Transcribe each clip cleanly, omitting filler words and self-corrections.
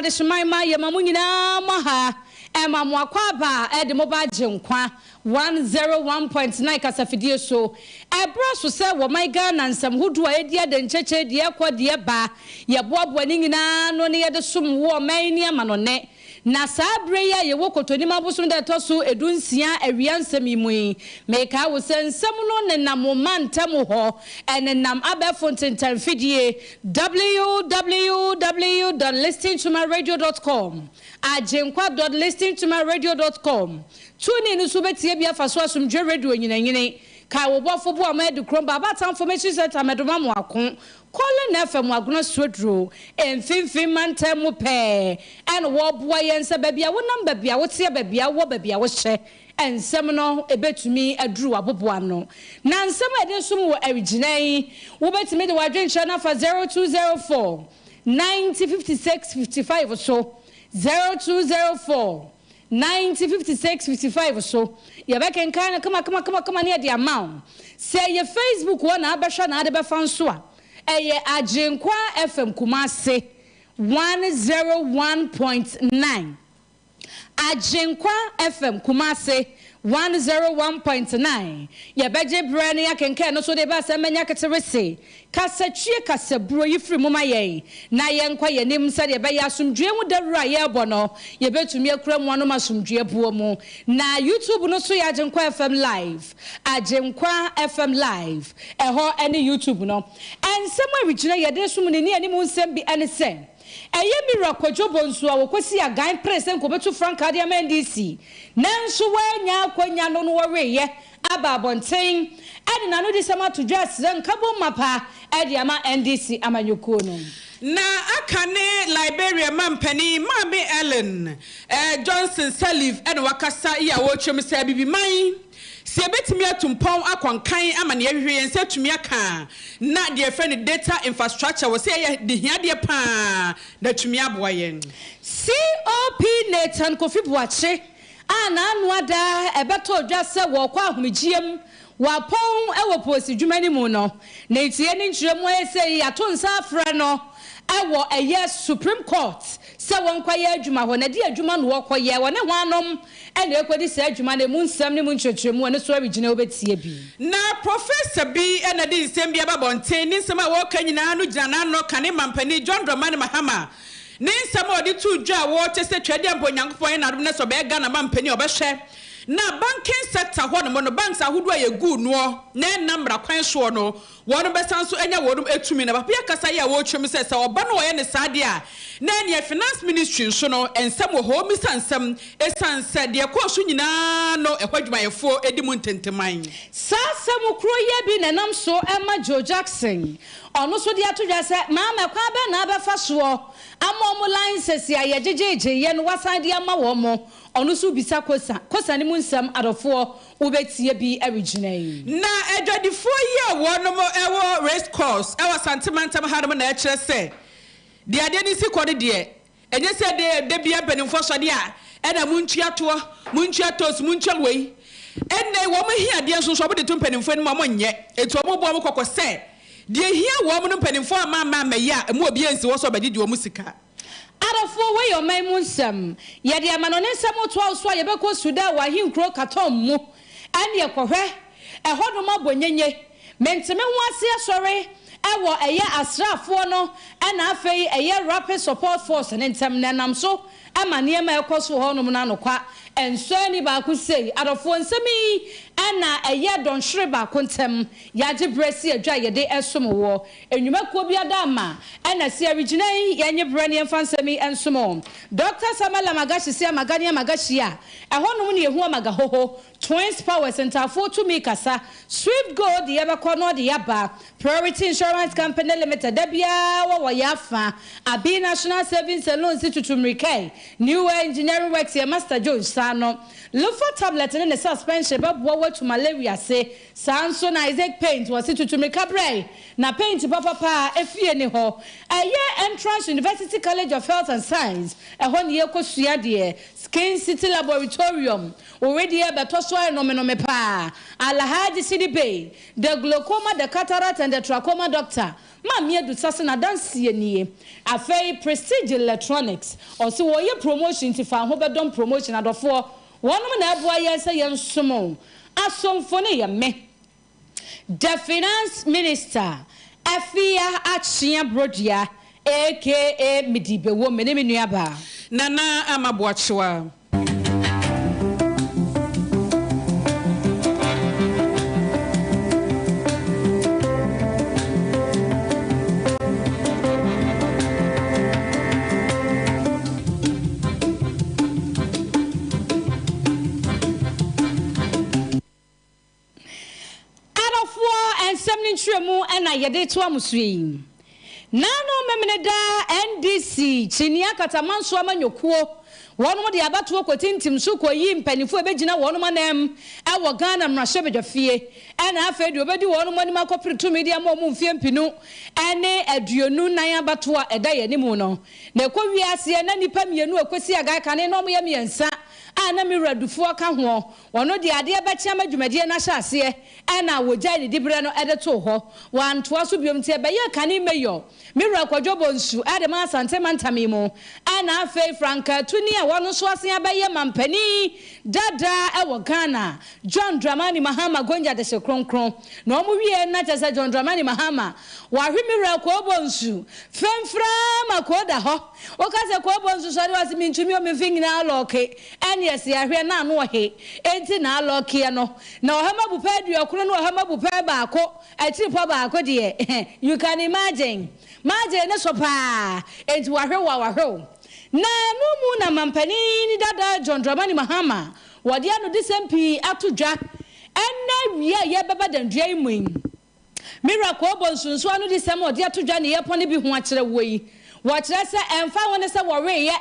de shemaima ye mamunyina maha Emma Mwakwaba Edimoba Jenkwa 101.9 kasafidie so ebra so se wo my Ghana nsam hodo a edia de ncheche de ekwa de ba ye boabo ni nyina no ne ye de som wo man ni ama no ne na sabre ya ye wo kotoni mabosom de toso edunsia awia nsam imui meka wo se nsam no ne namoma ntam ho enenam abefo ntentan fidie www.listeningtomyradio.com AGYENKWA.listeningtomyradio.com tune in so betie bia fa so asomdwe radio nyinanyine ka wo bofo bo Akorabuokrom baba information center medoma mo akon calling FM agono swedro emfimfim mantem mo pe and wo boa yense babia wo nam babia wo tie babia wo babia wo hye ensem no ebetumi aduru aboboa no na nsem ede sum wo original wo betimi de wadwenche na fa 0204 905655 so 0204 905655 so ya beken kan kama near the amount say your Facebook one abasha na ade be fanso a eye AGYENKWA FM Kumase 101.9 AGYENKWA FM Kumase 101.9 ya beje brand ya kenken no so de ba se menya keterese kasatwie kasaburo yifri muma ye na yenkwa yenim se de be ya asomdwe mu dawura ye bono ye betumi akura mu ano masomdwe buo mu na YouTube no so ya AGYENKWA FM live AGYENKWA FM live eho any YouTube no ensem original ye de sum ni ani mu nsem bi ene se eye miracle jobonso a wokosi agan present ko betu franka de MNDC nanso wanya akwanya no woreye ababonten ade na no de sama to just nkabo mapa ade ama NDC amanyoko no na akane Liberia mampani Mami Ellen Johnson Salif ene wakasa ya wo twem se bibi man se betimi atumpon akwankan ama ne hwehwe yense tumi aka na de friend data infrastructure wo se ye de hiade pa na tumi aboyen COP Nathan Kofi Boakye ana anuada ebeto dwase wo kwa ahomegiem wapon ewo posi dwumani mu no na etie ni nkyeremu ese yato nsa afra no ewo eye Supreme Court se won kwaye adwuma ho na di adwuma no wokoye wone hwanom ene ekodi se adwuma na mu nsam ne mu nkyeremu ne so origina obetie bi na professor bi ene di nsem bi ababonten ni nsem a wo kanyina no gina na no kane mampani John Dramani Mahama ni nsem odi tu dwa wo chese twede amponyankopon na dum ne so be ga na mampani obehwe na banking sector ho no banks ahodo a yegu no na namra kwan so no wonu besan so enya wonu etumi na papa kasa ya wo twem se oba no ye ne sade a na ne finance ministry so no ensem wo ho mi sansem esanse de ko so nyina no ehwadwumayefo edimu ntenteman sasem kro ye bi nenam so Emma Joe Jackson ono so de atodwa se maama kwa be na abefa so amom license ya yejejeje ye no wasan de ama wo mo ono so bisa kosa ne mu nsam adofo obetie bi original na edwadifo ye wono mo ewo race course ewo santimantam hadom na ekire se de ade ni sikode de enye se de bia benimfo so de a ena muntuato muntuatos muntuawei enne wo mo hia de nso so bo de tumpenimfo ni mo nye etu mo bo mo kokose de hia wo mo tumpenimfo ama ya emu obi ensi wo so badidi wo musika adofo we yo man munsam ye de amanone nsam to so ye be ko suda wa hinkro katom mu ane ye kohwe ehodo mabonyenye menteme ho ase asore ewo eye asrafo no na afei eye rapid support force ne ntem nanam so amane ma ekoso ho no na nokwa enso ni ba ku sei adofo nsemi na eye don hwere ba ku ntem yaje bresi adwa ye de esom wo enwuma ko bi adama na se original yenye brani emfansemi ensom Dr. Samala Magashi se magani magashi a ehonom ne ehu magahoho Twins Power Center for to me kasa Swift Gold ye be kono de yaba Priority Insurance Company Limited dabia wo yafa Abi National Savings and Loan Institute New Engineering Works ye Master Jones sano Lufa tablet ne suspension ba bo to malaria say sanso na Isaac paint was it to make a brain na paint papa efie ni ho entrance University College of Health and Science ehon ye kosua de Skin City Laboratorium already beto so no pa Alhaji City Bay the glaucoma, the cataract and the trachoma doctor Mamie do sase na dance nie afei Prestige Electronics also wo ye promotion ti fa ho bedom promotion adofo wonom na aboa ye se ye nsomo asomfo ne ye me the finance minister Afia Achia Brodia aka Midibewo me ne menuaba Nana Amabuachwa Tremu and I yede to amusui. Nano memene NDC chinia kataman so amanyokuo. One mo de abatu okotintim so koyi mpanifo ebegina wonu manem e wo Ghana mrahye bedwafie ena afa de obedi wonu mo nim akopirtu media mo mfie mpinu ene aduonu nan abatu a eda yanimu no na ekowiase na nipa mienu akosi aga kane no mo ye miensa ana mi radufo ka ho wono de ade abachi amadwumade na hyase ena wogya ne dibre no ede to ho wantoa so biom tie be ye kane meyo mi rakwadwobo nsu ade ma asante mantami mo ana afa franka tuni wono so asen abaye mampani dada e wo Ghana John Dramani Mahama gonja de se kronkron na omo wie na tese John Dramani Mahama wa hwimira ko obonsu femfra makoda ho o ka se ko obonsu so de wase mintumi o mfingi na aloke ene se ahwe na no he enti na aloke no na ohama bu pa aduakro na ohama bu pa baako ati pa baako de you can imagine ne so pa enti wa hwe na no mu na mampani ni dada John Dramani Mahama wode anu disempi atodwa enna wie ye beba dandua imuin miracle obonsunso anu disem wode atodwa ne ye pone bi ho akere woyi wo kire se emfa woni se wo re ye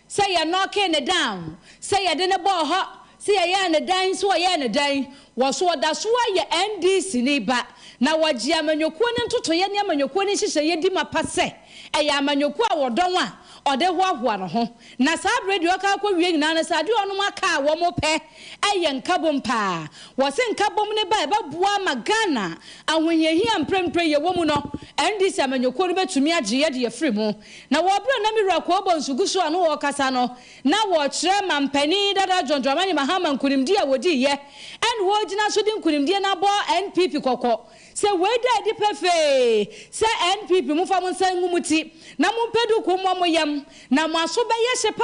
se ye knocking it down se ye de ne bo ho se ye ne dan so ye ne dan wo so da so ye NDC ni ba na waji amanyokuo ne ntoto ye ne amanyokuo ne hihye ye di mapase e ya amanyokuo a wodon a ode hoahoa no ho na sa radio ka akwa wie nyina na sa de ono maka wo mo pe eye nkabom pa wo se nkabom ne ba bua magana ahonyehia mprempre ye wo mu no ndisi amanyoko no betumi agye ye de ye free mu na wo bra na mira ko bonsugu so ano wo kasa no na wo kire mampani dada John Dramani Mahama nkunimdi a wodi ye en wo gina so di nkunimdi na bo NPP kokko se we da di pefe se NPP mu fa mu nsan ngumuti na mu pedu ko mo yam na mo aso be ye sepa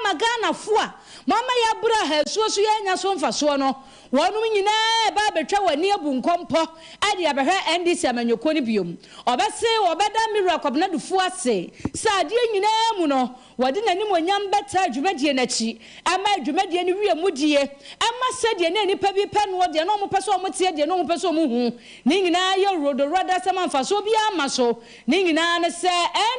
magana foa mama ya bra ha so ye nya so mfa so no wonu nyina ba betwa wani abu nkompo ade abehwe NDC amanyoko ni biom obese obeda mira kwabna dufu ase sa ade nyina mu no wade nanim onyam beta adwumadie nachi ama adwumadie ni wie mudie ama sedie na nipa bi pe no de no mo pese o mo tie de no mo pese o mo hu ni nyina ye rodo rada sama mfa so bia ama so ni nyina ne se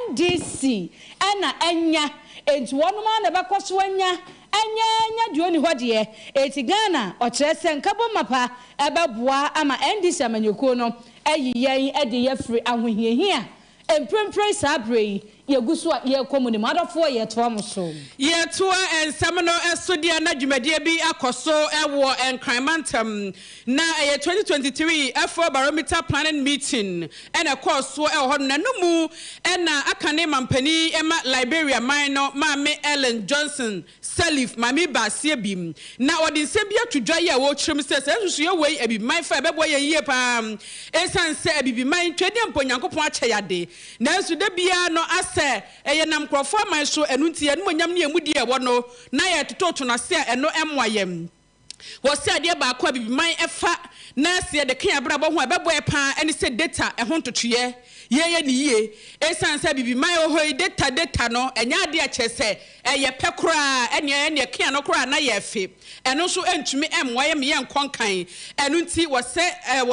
NDC ana enya enti wonu ma na bekoso anya anya duoni hodie eti Ghana o kirese nkabo mapa ebeboa ama NDC amanyoko no ayiyen ede ye free ahohiehia emprempre sabrei yeguso ye komuni madofo ye to amoso ye to ensam no esodia na dwumadie bi akoso ewo enkranmantam na 2023 F4 barometer planning meeting ena koso ewo ho na numu ena akane mampani ema Liberia mine Mame Ellen Johnson Salif Mami Basiebim na odi nsebia tudwa ye wo kyerem se susu ye wei abi man fa bebo ye yie pa esanse abi man twede mponyankopon ache yade na ensu de bia no eye nam krofo man so enunti enu monyam ne emudi e wo no na ye tototo na se eno emwayem wo se ade ba akwa bibi man efa na se de kan abra bo ho ebebo e pa eni se data e ho ntotoye ye ni ye esanse bibi man ohoi data no enya ade a chese eye pekora ene kan no kora na ye fe eno so entumi emwayem ye nkonkan enunti wo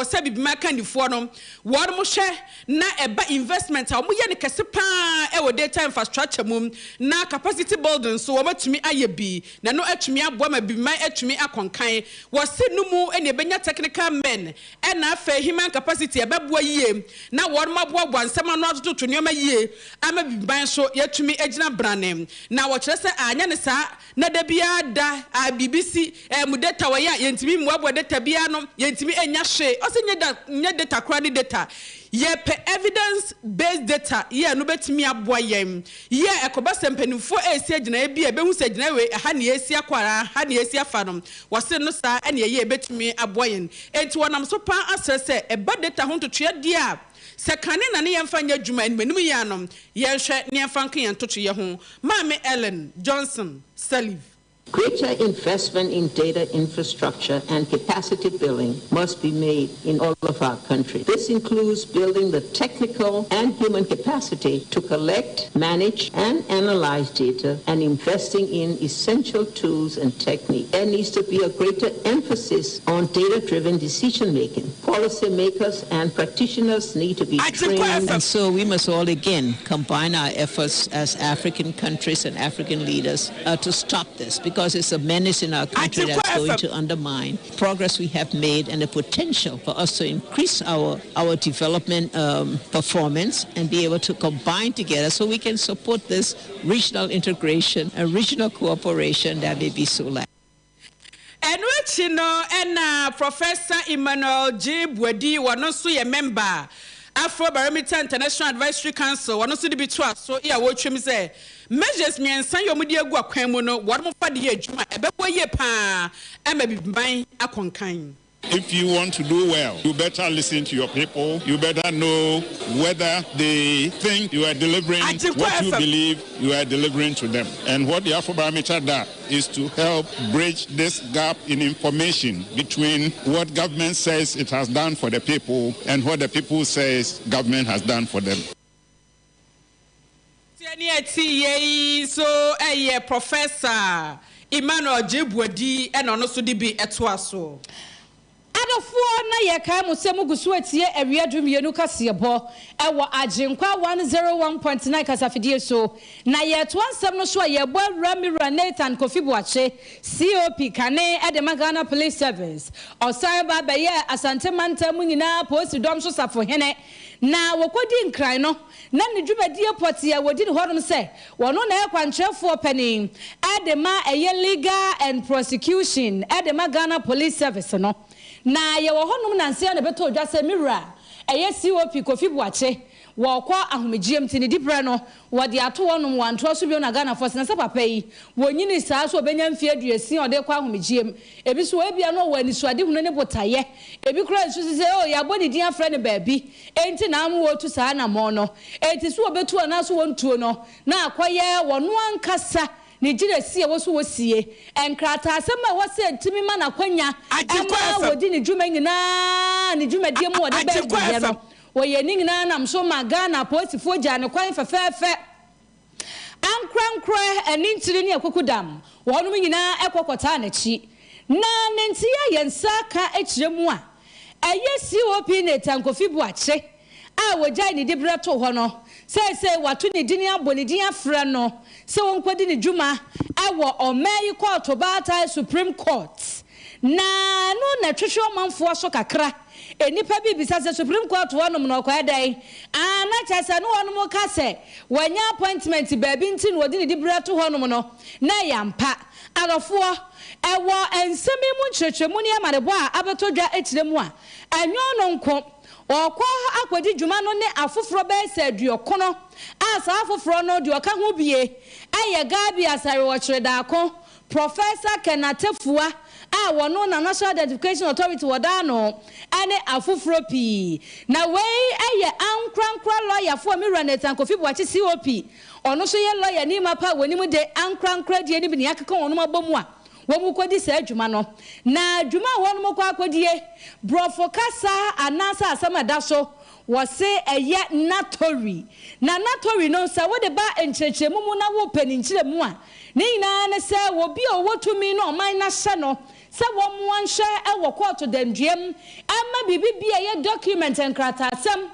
se bibi man kanifo no wo mo hwe na eba investment a mo ye ne kese pa e wo data infrastructure mum na capacity building so wo matumi aye bi na no atumi abo ma bibi man atumi akon akonkan wose numu ene benya technical men ena afa human capacity ebeboa yie na won maboa nsema no atoto nneoma yie ama biban so yatumi agina brane na wo kire se anya ne sa na da bia da BBC mu data wa ya yentimi muabo data bia no yentimi enya hwe o se nye data kra ni data ye pe evidence based data ye no betimi aboa yem ye ekoba sempanifo esi agina e bia behu se agina we ha ne esi akwara ha ne esi afa no wose no sa ene ye betimi aboa yen enti wonam so pa asese e ba data ho to twa dia sekane na ne yemfa nya dwuma enum ya no ye hwe ne yemfa nkan yen to twa ye ho Mame Ellen Johnson Salive. Greater investment in data infrastructure and capacity building must be made in all of our country. This includes building the technical and human capacity to collect, manage, and analyze data and investing in essential tools and techniques. There needs to be a greater emphasis on data-driven decision-making. Policymakers and practitioners need to be trained. And so we must all again combine our efforts as African countries and African leaders to stop this, because it's a menace in our country that's going to undermine progress we have made and the potential for us to increase our development performance and be able to combine together so we can support this regional integration and regional cooperation that may be so likely. And which you know, and Professor Emmanuel J. Bwedi was also a member Afro-Barometer International Advisory Council. One also be twice. So yeah, what you say? Measures me and say your media go akwemono. What mo fa de adwuma? Ebebo ye pa. Maybe ban akonkan. If you want to do well, you better listen to your people. You better know whether they think you are delivering what you believe you are delivering to them. And what the Afro-Barometer does is to help bridge this gap in information between what government says it has done for the people and what the people says government has done for them. So, Professor Emmanuel Jibwedi and also DB Etwaso. Adofo na ye ka musemu gusu etie awiadum yenu KASIEBO ewo AGYENKWA 101.9 kasafidie so na ye to ansem no so ye bo Ramira Nathan Kofi Boakye COP kane edema Ghana Police Service osan ba be ye Asante Mantam nyina post dom so safo hene na wokodi nkran no na ne dwumadie poti ya wodi ne honom se wono na ekwantrefo panin edema eye legal and prosecution edema Ghana Police Service no na ye wo honum na nsia na beto dwa se mira eye COP Kofi Boakye wo kwa ahomegiem tini dipre no wo de ato honum wanto so bi na Ghana force na se papa yi wo nyini saa so benya mfie aduasi o de kwa ahomegiem ebi so ebia no wo anisuade hunu ne botaye ebi kura nsu se o ya boni din afre ne baabi enti na am wo tu saa na mo no enti so obetu na so wo ntuo no na akoye wo no ankasa ni jire sie wo so wo sie enkrata asema wo se timi ma na kwanya ama wodi ni dwuma nyina ni dwuma die mu wo de be no wo ye ni nyina nam so ma Ghana posifo gya ne kwan fefefe ankrankra eni ntiri ne akokudam wo no nyina ekokota na chi na nenti ya yensa ka ekire mu a eye COP Nathan Kofi Boakye a wo gya ni dibre to ho no se watu ni dini aboni din afra no se won kwadi ni dwuma ewo omai court obata Supreme Court na no na twetwe manfo so kakra enipa bi bisa se Supreme Court wonom no kwa dai ana chese no wonom ka se wanya appointment baabi nti no wodi ni dibre to honom no na yampa arofo ewo ensemi mu nchechemu ne amarebo a abeto dwa ekiremu a anyo no nko okwa akwadi dwuma no ne afoforo be se aduokono asa afoforo no de oka ho bie eye gabi asare wo kyereda Professor Kenatefua a wono na National Education Authority wodano ane afoforo pi na wei eye ankrankra lawyer for me Nathan Kofi Boakye COP ono so ye lawyer ni mapa woni mu de ankrankra die ni bi ne akeka wono mabomu a womu kwadi sa adwuma no na adwuma wono mo kwa kwadie brofo kasa anasa asama da so wose eye natori na natori no sa wo de ba enkyerechemu mu na wo pani nkyeremu a ne nyina ne se wo bi o wotumi no man na hye no se wo mo anhye e wo court dandiem ama bibi bia ye document enkrata asem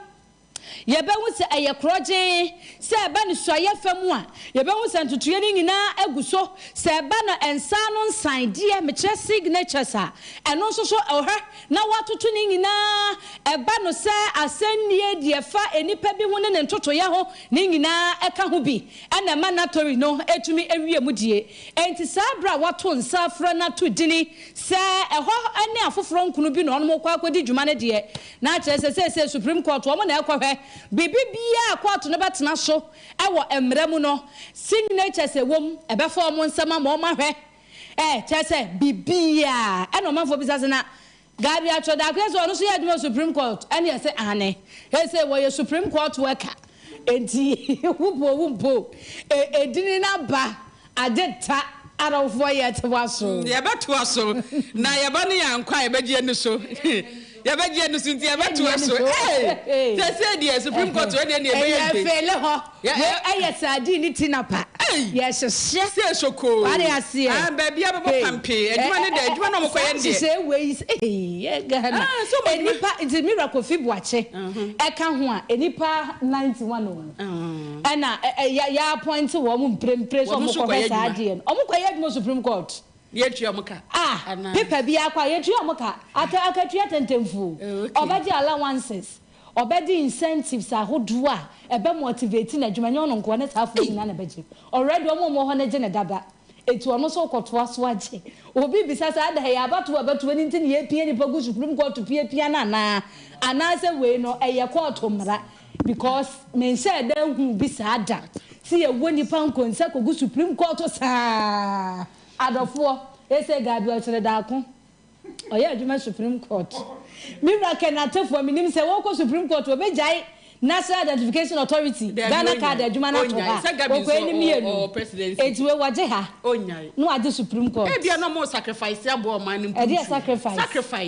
yɛbɛhu sɛ ɛyɛ korɔgye sɛ ɛba no soayɛ fam a yɛbɛhu sɛ ntotoyɛ no nyinaa agu so sɛ ɛba no ɛnsa no nsandeɛ mekyerɛ signatures a ɛno nso so ɛwɔhɛ na watoto no nyinaa ɛba no sɛ asɛnnie deɛ fa enipa bi ho ne ne ntotoyɛ ho ne nyinaa ɛka ho bi ɛna ma natori no etumi ewie mu die enti saa bra wato nsa afra na to dini sɛ ɛhɔ ɛne afoforo nkunu bi na ɔno kɔ akɔdi dwuma ne deɛ na kyerɛ sɛ Supreme Court wɔn na ɛkɔhwɛ bibi bia court no bɛtena so ɛwɔ emmerɛ mu no signatures ɛwom ɛbɛfa ɔmo nsɛm ama ɔmo ahwɛ kyerɛ sɛ bibia ɛna ɔmanfo bi sase na gabi atwɔ da akɔyɛ sɛ ɔno so yɛ adwuma Supreme Court ɛne ɛsɛ ane ɛsɛ wɔyɛ Supreme Court worker enti wumpo edini na ba adeta arawfo yɛ te waso yɛbɛto aso na yɛba ne yankwa yɛbɛgye ne so yɛbɛgye no so nti yɛbɛto aso sɛ deɛ Supreme Court wɔde ne yɛbɛyɛ fele ho ɛyɛ sadi ni tinapa yɛhyehyɛ sɛ soko wade ase baabi abɛbɔ pampe adwuma ne da adwuma no mokɔyɛ ndeɛ sɛ wei gana enipa nti miracle fi boache ɛka ho a enipa 91 ɛna ya appoint wɔ mo mprempre so mo kɔhɛ saa deɛ no ɔmo kɔyɛ adwuma Supreme Court yɛtua mo ka paper bi akwa yɛtua mo ka akatua tentemfu obedi allowances obedi incentives ahodo a ebe motivate na adwuma nyɛ no nko ne taafo nyina na bɛgye already ɔmo ho na gye ne daba etu ɔno so kɔtoa so agye obi bisa sa ada ya abato ne nti ne yɛpie ni pagu Supreme Court pie na ana sɛ we no ɛyɛ court mmara because men sɛ da hu bi sa ada si ɛwɔ nipa nkonsa kogu Supreme Court saa adofo ese gabi ochire daako oye adwuma Supreme Court miracle na tefo minim se woko Supreme Court obejai National Identification Authority Ghana card adwuma na to ha woko enim yenu ejiwe waje ha no ade Supreme Court e bia no mo sacrifice abo man nim e dey sacrifice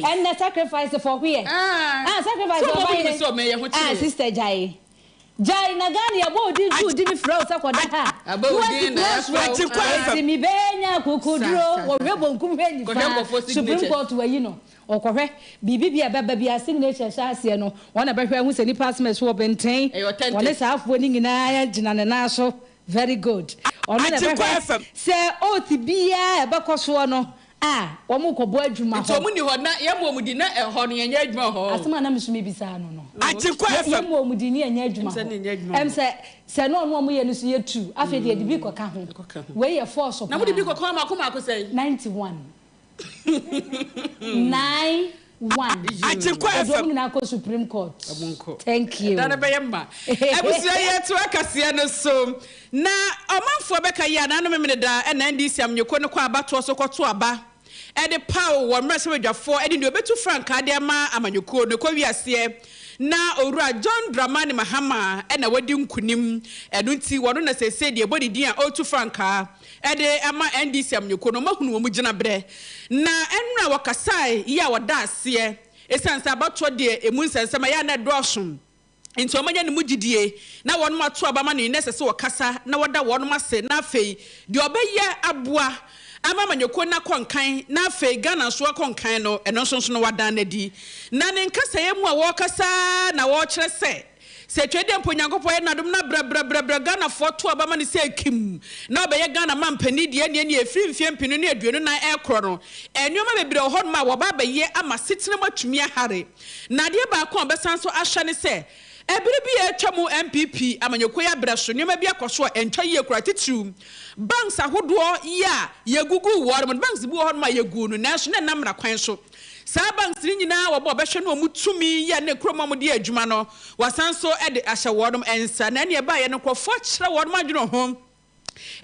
and the sacrifice for where sacrifice for where so me ye ho chire sister jai na gani abo di mi fra o sakoda ha abo di na ati mi benya kokuduro wo rebo nkum he ni fa Supreme Court wa yi no okohwe bibi bia baba bia signature shaase no wona behwe hu se ni passport wo benten wona saafo ni nyina ya gina ne na so very good ono na behwe se oti bia ebekoso no omo kobo adwuma ho to mu ni ho na yemo mu di na ho no yenye adwuma ho asema na mesumi bisa no atikwa fm yemo mu di ni yenye adwuma em se no no mo ye no so ye 2 afi de bi koka ho we ye force na mo di bi koka ma ko say 91 atikwa fm na ko Supreme Court thank you dana be yemma ebusia ye to akase no so na omanfo beka ya na no memene da na ndc amnyeko ne kwa abato so kwoto aba e de paw wo mrese wedwafo e de ne obetu frank ade ma amanyeko ne ko wiase na owura John Dramani Mahama e na wadi nkunim enu nti wono na sese de body din a otu franka e de ama ndc amnyeko no mahunu wo mu gina bre na enra wakasai ya wada ase esansa abato de emu nsensema ya na doshun nti omanya ne mugidie na wonu mato abama ne nesese wakasa na wada wonu mase na afei de obeye aboa ama manyeko na konkan na afei Ghana so konkan no eno sonso no wada na di na ne nkasa yemu a wokasa na wo kyerɛ se twede mponyankopɔ yɛ nadom na bra Ghana fo to abama ne se kim na obeye Ghana mampani die ne efiri mfie mpinu ne aduonu na ekro no enwoma bebre ho ma wo ba beye ama setene matumi ahare na de ba ko obesan so ahwa ne se ebiri bi etwamu MPP amanyeko ya braso nyoma bi akoso entwa ye kura titu banks ahodo ya yegugu war banks bi ho ma yegu no na so na namra kwan so sa banks ni nyina wo bo behwe no mutumi ya ne kroma mo de adwuma no wasanso e de ahye wodom ensa na ne ba ye no krofo kyere wodom adwuno ho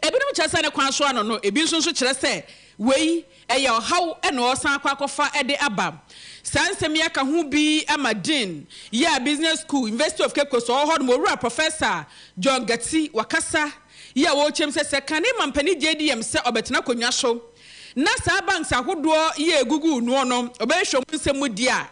ebinom kyerɛ ne kwan so ano no ebi nso kyerɛ sɛ wei ɛyɛ ɔhaw ɛna ɔsan akɔfa ɛde aba sansem ya ka hu bi amadin ya business school University of Cape Coast ɔhɔ no owura professor John Gatti wakasa ya wo chem sɛ kane mampani JDM sɛ ɔbɛtena konwa so na sa banks ahodoɔ ya egugu no no ɔbɛhwɛ mu nsɛm di a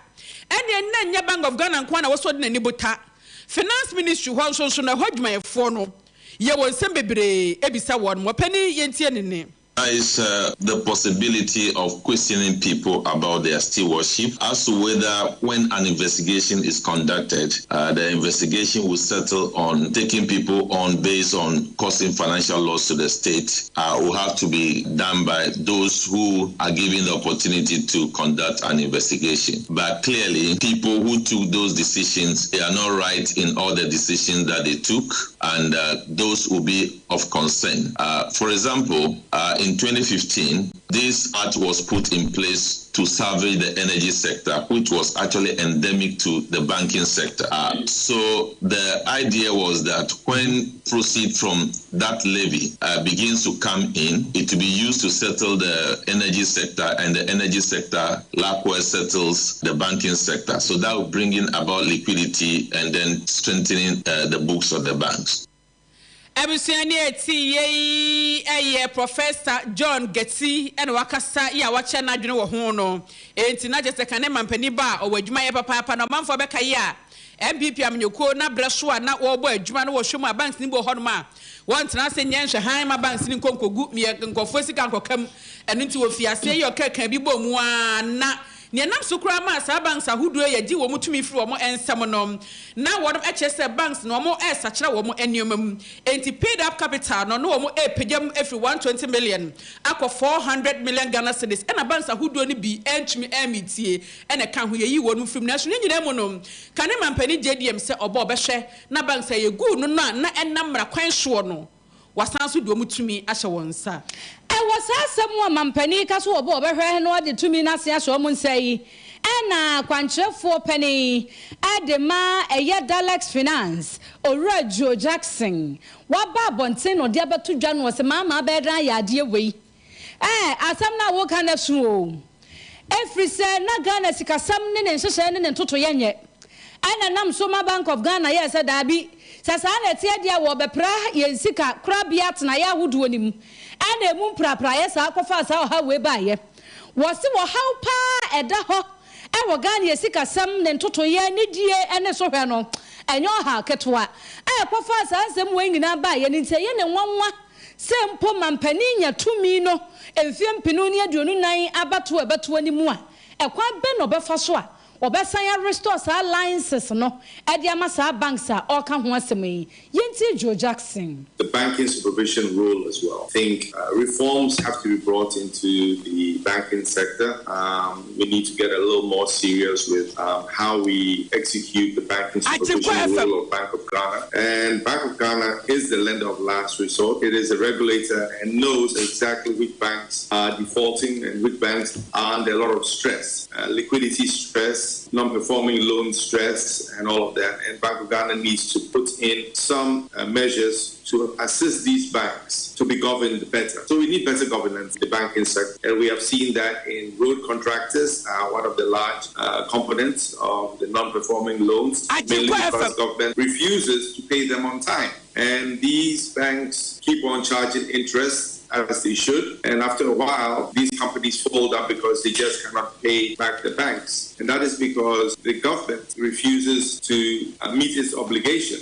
ɛne na nya Bank of Ghana nko na wɔsɔ de n'ani bota finance ministry hɔ nso na hɔ dwumayɛfoɔ no ye won sem bebre ebisa won mo pani yentie ne is the possibility of questioning people about their stewardship as to whether when an investigation is conducted, the investigation will settle on taking people on based on causing financial loss to the state will have to be done by those who are given the opportunity to conduct an investigation. But clearly, people who took those decisions, they are not right in all the decisions that they took, and those will be of concern. For example, in 2015, this act was put in place to salvage the energy sector, which was actually endemic to the banking sector. So the idea was that when proceeds from that levy begins to come in, it will be used to settle the energy sector, and the energy sector likewise settles the banking sector. So that will bring in about liquidity and then strengthening the books of the banks. Professor John Getty and Wakasa ya wacha na dwene wo ho no enti na jese kane mampani ba o wadwuma ye papa na manfo beka ya MPP amnyoko na breso a na wo bo adwuma no wo hwemu banks ni bo ho no ma won tena se nyenhwe han ma banks ni nkonkogu me nkofo sika nkokam eno nti wo fiase ye okaka bi bo mu a na Nianam sukura ma sa banks ahudu ye di wo mutumi firi wo mo ensam no na wo HSS banks no mo esachira wo mo eniomam enti paid up capital no wo mo epejam every 120 million akọ 400 million Ghana cedis ena banks ahudu ni bi entumi emitie ena ka ho yeyi wo no firi na so nyina mu no kane mampani JDM se obo obehwe na banks ye gu no na enam mra kwan so no wasanso do mutumi ahye wonsa was asem mampani kaso obo obehwe no de tumi na se ahye mo nsai ena kwanchefo penny adema eye Dalex Finance Owura Joe Jackson waba bonten no de abeto dwa no se mama bedran yade wei asem na wo kan asu o efri se na Ghana sikasam ne nhehye ne ntoto yenye ana nam Soma Bank of Ghana yes dabi sasa na tie dia wo bepra ye sika krabia tena ya hudu nim ana emu prapra ye sa akofa sa ha we ba ye wo se wo how pa eda ho e wo Ghana ye sika sam ne ntoto ye ne die ene so hwe no enyo ha ketwa e kofa sa nsem we nyina ba ye ne ntie ye ne nwanwa se mpo mampani nya tumi no emfie mpinu ne aduonu nan abato abato ani mu a ekwa be no befa so a Obasanya restores our alliances no Ediamasa banks are all come Yenti Joe Jackson. The banking supervision rule as well. I think reforms have to be brought into the banking sector. We need to get a little more serious with how we execute the banking supervision rule of Bank of Ghana. And Bank of Ghana is the lender of last resort. It is a regulator and knows exactly which banks are defaulting and which banks are under a lot of stress, liquidity stress, non-performing loan stress, and all of that. And Bank of Ghana needs to put in some measures to assist these banks to be governed better. So we need better governance in the banking sector. And we have seen that in road contractors, one of the large components of the non-performing loans, mainly because government refuses to pay them on time. And these banks keep on charging interest as they should, and after a while these companies fold up because they just cannot pay back the banks, and that is because the government refuses to meet its obligation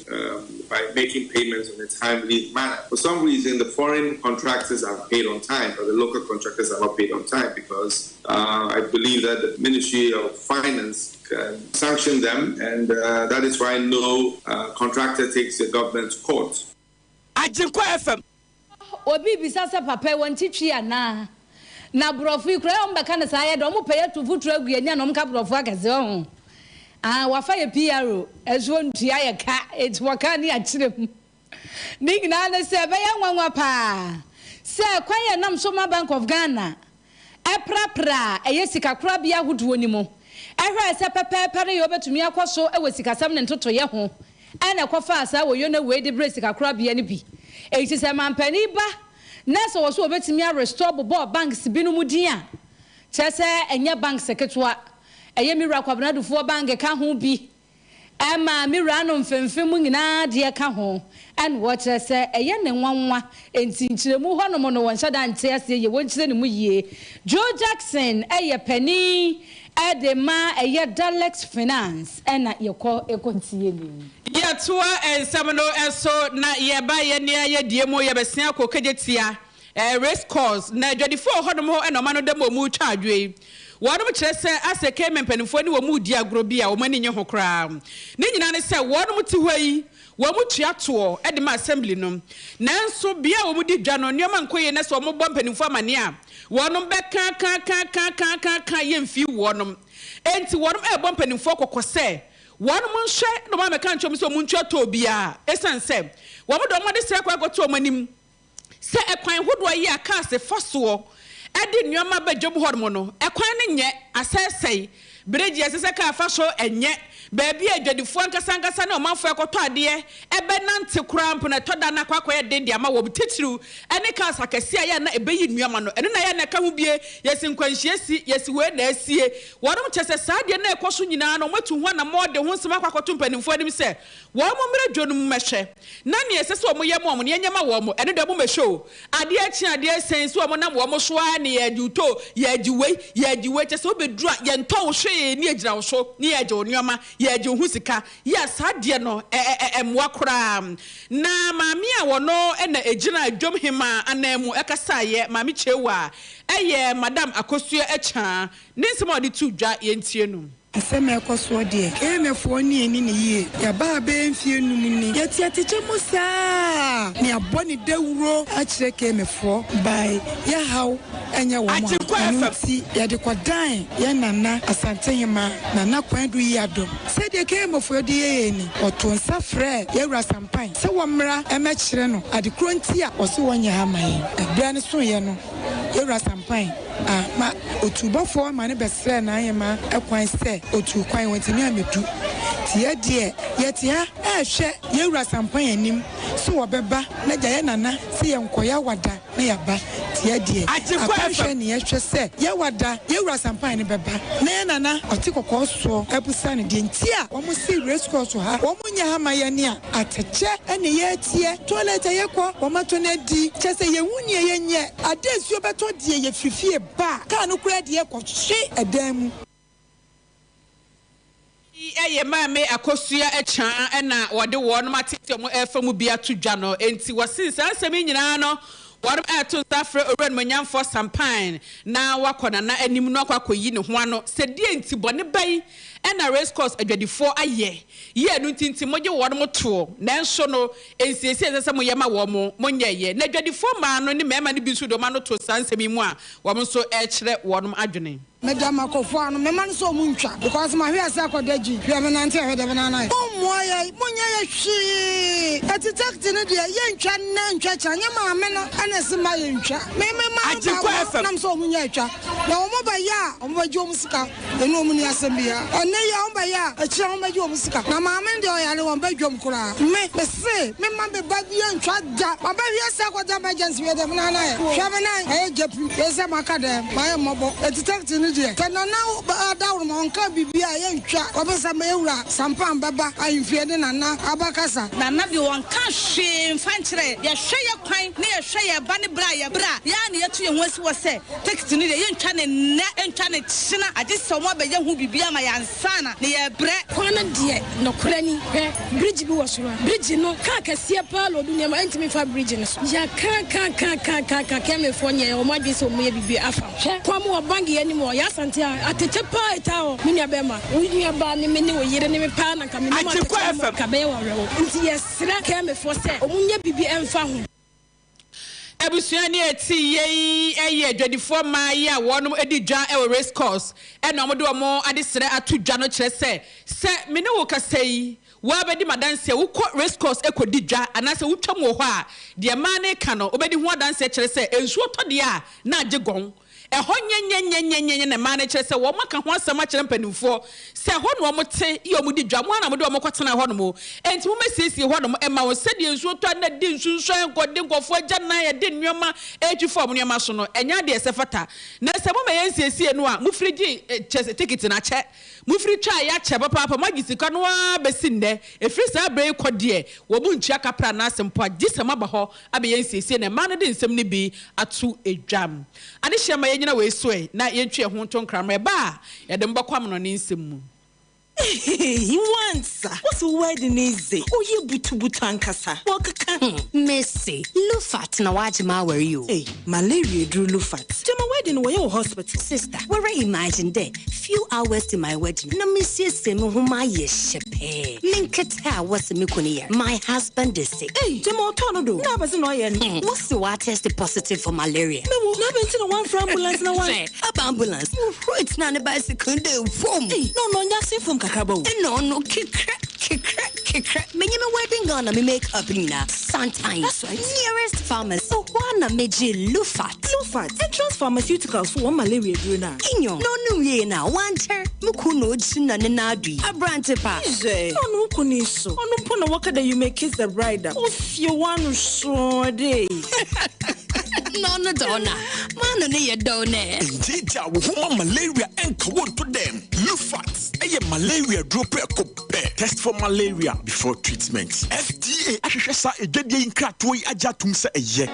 by making payments in a timely manner. For some reason the foreign contractors are paid on time, but the local contractors are not paid on time because I believe that the Ministry of Finance can sanction them, and that is why no contractor takes the government to court. AGYENKWA FM. Obi bisasa papa wantitwi ana na brofu ikura ombeka ne saye do mo peye to futu aguanya no mka brofu akaze ho wafa ye PRO ezo ntua ye ka etwaka ne akirem nigina na se be ya nwanwa pa se kwaye nam Soma Bank of Ghana eprapra eyesika kura bia hudu ni mo ehwe se pepe pare yo betumi akoso ewesika sam ne ntoto ye ho ana kofa asa wo yo na we de bresika kura bia ne bi eti se mampani ba nese wo so obetimi a restore bo banks binu mudin chese enye bank seketwa eye mira kwabnadufo bank ka ho bi ama mira no mfemfem nyina de ka ho and what chese eye ne nwanwa enti nchiremu ho no mo no wonhya da nte ase ye wonchire ne mu yie Joe Jackson eye pani Adema eye Dalex Finance ena yeko ekontie ni Yatoa ensam no eso na yeba ye ne ye die mo ye besia kokejetia race course na adwadifo hodom ho na omano dem omu twa adwe wonum kire se aseke mempanifo ni omu di agro bia omani nye hokra ni nyina ne se wonum ti hwayi womu tuato e de ma assembly no nanso bia omu di dwa no nyoma nkoye na so omu bɔ mpanifo amane a wonum be ka yemfi wonum enti wonum e bɔ mpanifo kokose wonum nhwe no ma meka ntwom so omu tuato bia esanse womu do mo de sra kwa goto omanim se ekwan hodo yi aka se foso edi nyoma ba dwom hormo no ekwan ne nye asesei breji asese ka fa so enye baabi adwadifo ankasa na omanfo ekoto ade ebe nante kramp na toda na kwakoye den dia ma wo titiru ene ka sakase ya na ebeyi nyoma no eno na ya na ka hu bie yesi nkwanhyiesi yesi we na asie wonum chese saade na ekoso nyina no matu ho na mode ho nsema kwakoto mpanimfo anim se wo mo mre dwonum mehwe na ne esese omo ye mo ne nyama wo mo eno de mo mehwe ade achi ade sense wo mo na wo mo so a ne ya juto ya jiwe chese obedura ye nto wo hwe ne agira wo so ne ya je nyoma ya je hu sika ya sadie no emwa kura na maami a wono na ejina adwom hema anamu ekasa ye maami chewa eye madam Akosua echa ne nsema odi tu dwa ye ntie no asema ekoso de kemefo ni eni ne yie ya ba be mfie num ni yetiateche musa ni aboni dawuro a kire kemefo bai ya haw enye wo mo nti ya de kwadan ya nana Asante hema nana kwandu yi adom se de kemefo de ye ni otonsa frɛ ya wura sampan se wo mra emekire no adekro nti a wo se wonye ha mai abra ne so ye no ya wura sampan ma otubofo ma ne besre na ayema ekwan se otu kwan wantimi amedu tie de yetia ehwe yewura sampan anim so wobeba na gya ye nana se ye nkoya wada na yaba tie de ahwe ne yehwe se ye wada yewura sampan ne beba na ye nana oti kokko so ebusa ne de ntia wo mo si race course ha wo mo nya ha ma ye ne ateche ene ye tie toilet ye kɔ wo mato na di chese ye wunie ye nye adesuo beto de ye fifie ba ka no kura de ko hwe edan mu eye maame Akosua echa na wode won matete mo efamu bia to dwa no enti wasinsa asemi nyina no won ato safre oran manyamfo sampan na wakona na anim no akwakoyi ne ho ano sedie enti bone bai na race course adwadifo aye ye no tinti moje won mo to nanso no ensiesi esese mo yema wo mo nyeye na adwadifo ma no ne mema ne bisu do ma no to sansemi mu a wo so e kire won adwene Madam Akofo no me man so muntwa because my hwe ase akodaji hwe me nante hwe de na na moya munya ye hwi etitakti ne de ye ntwa na ntwa cha nya ma me no ana se ma ye ntwa me ma nam so munya ntwa na o mo ba ya o mo ba ji o musika enu o mu ni asembia ene ya o ba ya a kire o ba ji o musika na ma me de o ya le won ba dwom kura me se me ma be ba bi ntwa ja ba hwe ase akoda emergency we de na na hwe me na e jepu e se maka de ma ye mobo etitakti ne kana na dawro mo nka bibia ye ntwa obesa ma ewura sampan baba ayimfie de nana abakasa nana bi wonka hwe mfankyere ye hwe ye kwan ne ye hwe ye ba ne bra ye bra ya ne ye to ye hosi wo se text ni de ye ntwa ne na ntwa ne kyina age so mo be ye hu bibia ma yansana ne ye bre kwana de no kurani bridge bi wo so bridge no ka kasie pa lo dunia ma ntimi fa bridge no ya ka kemefo nye o ma dise o mo ye bibia afa hwe kwa mo bangi ye ni mo ya Asante ateche pa etao minia bema unia ba ni meni wo yire ni me pa na kamini ma ka be wa rewo nti yesra ka me fo se omunya bibi emfa ho ebusuani eti ye adwadifo ma ye a wonum edi dwa e race course e na omo de omo ade sere atu dwa no kire se meni wo kasai wa bedi madanse wo race course ekodi dwa anase wo twam wo ho a de ma ne ka no obedi ho adanse kire se ensuo to de a na agegon eho nyenyenyenyenyenye ne ma ne kire se wo maka ho asama kire mpanimfo se ho no mo te ye omu di dwa mo na mo de omo kwatena ho no mo enti mo mesiesie ho no mo ema wo se de ensuo to na di nsunsun nkode nkofo agya na ye de nnwoma eji form nnwoma so no enya de se fata na se mo me yensiesie no a mo frigi ticket na che mo firi twa ya che papa mo gisika no a besi nde efiri sa abre kode wo bu ntua kapra na asempo agisema ba ho abe yensiesie na ma no de nsem ne bi atu edwam ade hye ma nyina we so na yentwe ho to nkramre ba ye de mbakwa no ne nsem mu He wants. What's a wedding is it? Oh, you butu Wakaka. Missy, Lufat na wajima where you? Hey, malaria drew Lufat. To my wedding where your hospital. Sister, where I imagine there. Few hours to my wedding. No Missy Semu whoma yeshepe. Linketa was a my husband is sick. Hey, Jamo Tornado. Never seen no what's the water tested positive for malaria? No, never seen one for ambulance no one. Up ambulance. It's not a bicycle foam. No, nothing from Kakabo. No, kick. Me wedding gonna me make up nina. Sometimes nearest pharmacy. So wanna meji Lufat. Entrance pharmaceuticals for one malaria druna. Inyo. No ye na wanter. Mukuno china nenadi. Abrante pa. No kuniso. No pona waka that you may kiss the bride. If you want to show day. No, donna. Man, no, you don't know. Indeed, woman malaria and cold to them. Lufat. A malaria drop test for malaria before treatment. FDA Ashesa a deadly in Kratway Ajatum say a year.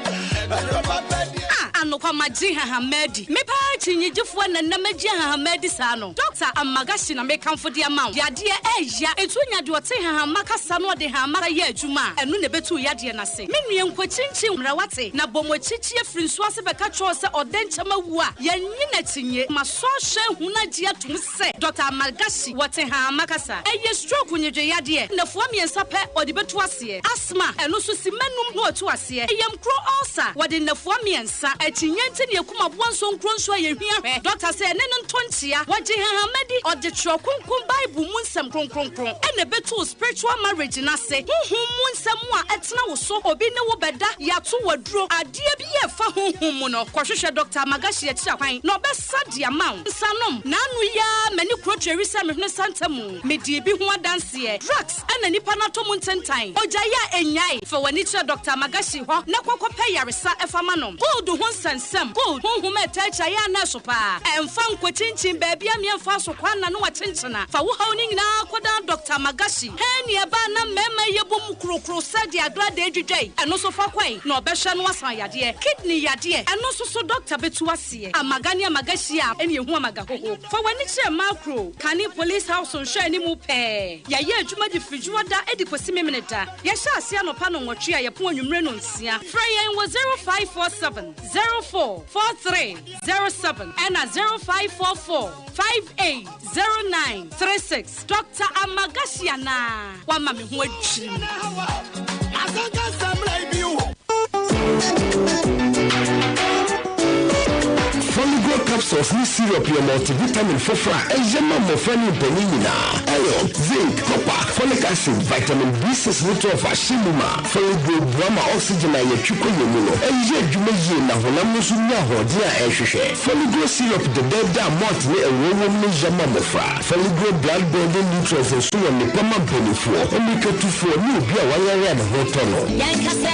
Ano kwa majiha hamedi. Mepa chinyi jufwa na namajiha hamedi sano. Doctor amagashi na make for the amount. Yadia eja etunya duote hamaka sano de hamaka ye juma. Enu nebetu yadia na se. Mimi yenkwa chinchi mrawate na bomo chichi ye frinswase beka chose odenchama wa. Yenyine chinye masoshe huna jia tumse. Doctor amagashi wate hamaka sa. Eye stroke unyeje yadia. Na fuami yensape odibetu asiye. Asma enu susi menum no tu asiye. Eyem kro ulcer wadi na fuami yensa. Chinyente ne kuma bonso nkronso ayehia doctor say ne ntontia waje hahamedi ode trokunkum bible munsam kronkronkron ene beto spiritual marriage na se honhom munsam a etena wo so obi ne wo beda yato waduro ade bi ye fa honhom no kwahwehwe doctor magashi ya kira kwan no besa dia maw sanom na anu ya mani krotweri se mehne santamu medie bi ho adanse drugs ene nipa na to muntentan oja ya enyai fa wani kira doctor magashi ho na kwakwape yaresa efama no gold ho sansam gold honhom etacha ya na sopa emfa nkwachinchin baby amiemfa so kwana no wachinchina fa wo haw ni nyina koda doctor magashi he ne ba na mema yebom krokro sadi agrade edwedwai eno so fa kwan na obehwe no asan yade kidney yade eno so doctor betu ase amagani amagashi a ene ehu amagahoho fa wani kire macro kani police house on hwe ni mu pe ya ye adwuma di frijuwa da edi kosi memeneda ya hye ase anopa no nwotwe a ye po anwumre no nsia fra yen wo 0547 044307 and 0544580936 Dr. Amagasiana wa mami ho adwiri Asaka samrai biu Foligo capsules ni syrup your multivitamin fofra ejema mofani penina iron zinc copper folic acid vitamin B6 nutrient shimuma Foligo brama oxygen ya twiko yemuno eje dwumaye na honam no so nya hode a ehwehwe Foligo syrup the deda malt ni ewowo ni jema mofra Foligo blood building nutrients so ne pama benefo omikatufo ni obi a wayare na hotono yankase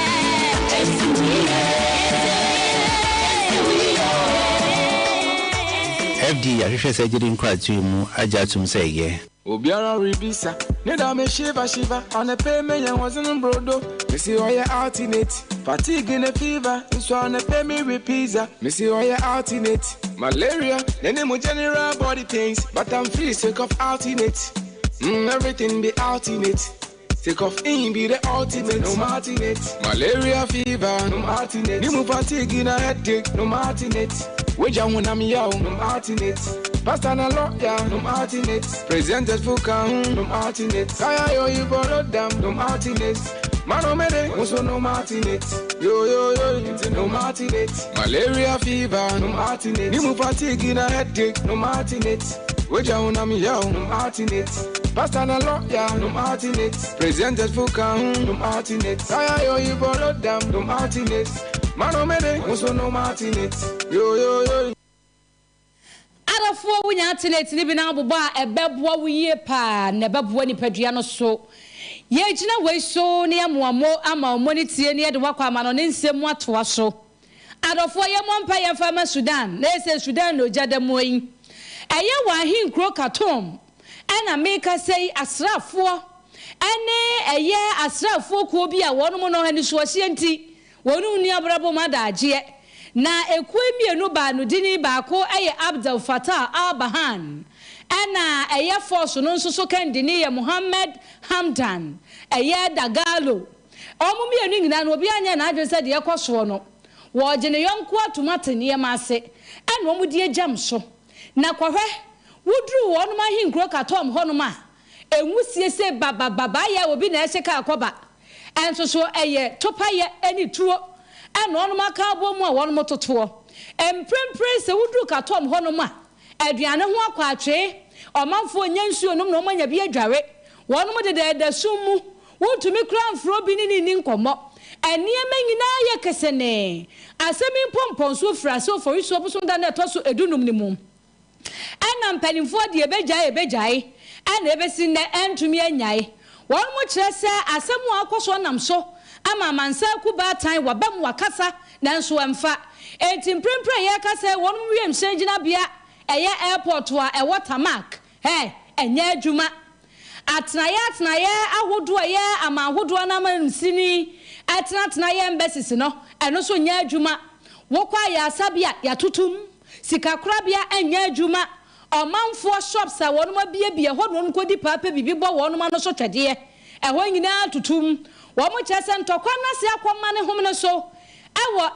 FD ahwehwe surgery nkwatu mu ajatum seye Obiara ribisa neda me shiva on a payment and wasn't brodo Missy oya alternate fatigue in a fever so on a pay me repisa Missy oya alternate malaria then mo general body pains but I'm free sick of alternate everything be alternate Take off in be the ultimate, no martinate. Malaria fever, no martinate. Nimu fatigue in a headache, no martinate. Weja when I'm yow, no martinate. Pasta na lawyer, no martinate. Presented for kahun, no martinate. Kaya yo you borrowed them, no martinate. Mano mede, also no martinate. Yo, no martinate. Malaria fever, no martinate. Nimu fatigue in a headache, no martinate. Weja when I'm yow, no martinate. Pasta na lawyer, no martinate. Presented for kahun, no martinate. Kaya yo you borrowed them, no martinate. Mano mede, also no martinate. Yo. Arafo wunya alternate ni bi na aboba ebeboa wuye pa na ebeboa ni padua no so. Ye gina we so ne amoamo ama omonitie ne de wakwa ama no ne nsemu atoa so. Arafo ye mompa ye fama Sudan, na ese Sudan no jadamo yi. Eye wa hin kro katom. Ana meka sei asrafo ene eye asrafo ko bi a wono mo no hani so asienti wonu ni abrabo madaje na ekuemienu ba no dini ba ko eye Abdel Fattah al-Burhan ana eye force no nso so kan dini ye Muhammad Hamdan eye Dagalo omumienu nyina no obi anya na adwese de yekoso no wo gene yonko atomate ne yemase ana omudi agyam so na kwahwe wudru wonu ma hinkro katom hono ma enwusie se baba ya obi na eheka akoba enso so eye topaye ani tuo ana onu maka abomu a wonu mototo emprempre se wudru katom hono ma aduane ho akwa atwe omanfo nyansuo nom na omanya bi adware wonu mo de sumu wutumi kranfro bi ni nkomo eniema nyina ye kesene asemi pomponso fraso for iso obuso da na toso edunum ni mum ana mpanimfo de ebejai ana ebesi na entumi anyai won mo kire se asemu akoso nam so ama mansa kuba tan wabam wakasa nanso emfa enti mprempre ye kasa won mo wiem sengina bia eye airport wa e watermark enye adwuma atnaye ahodo ye ama ahodo na mansini atnaye embassies no eno so nya adwuma wokwa ya asabia ya tutum sikakura bia enye adwuma omanfo shops a wonu ma bie ho no nkodi papa bibi bo wonu ma no so twede ho nyina tutum wo mo chese ntokwa na se akoma ne hom ne so ewo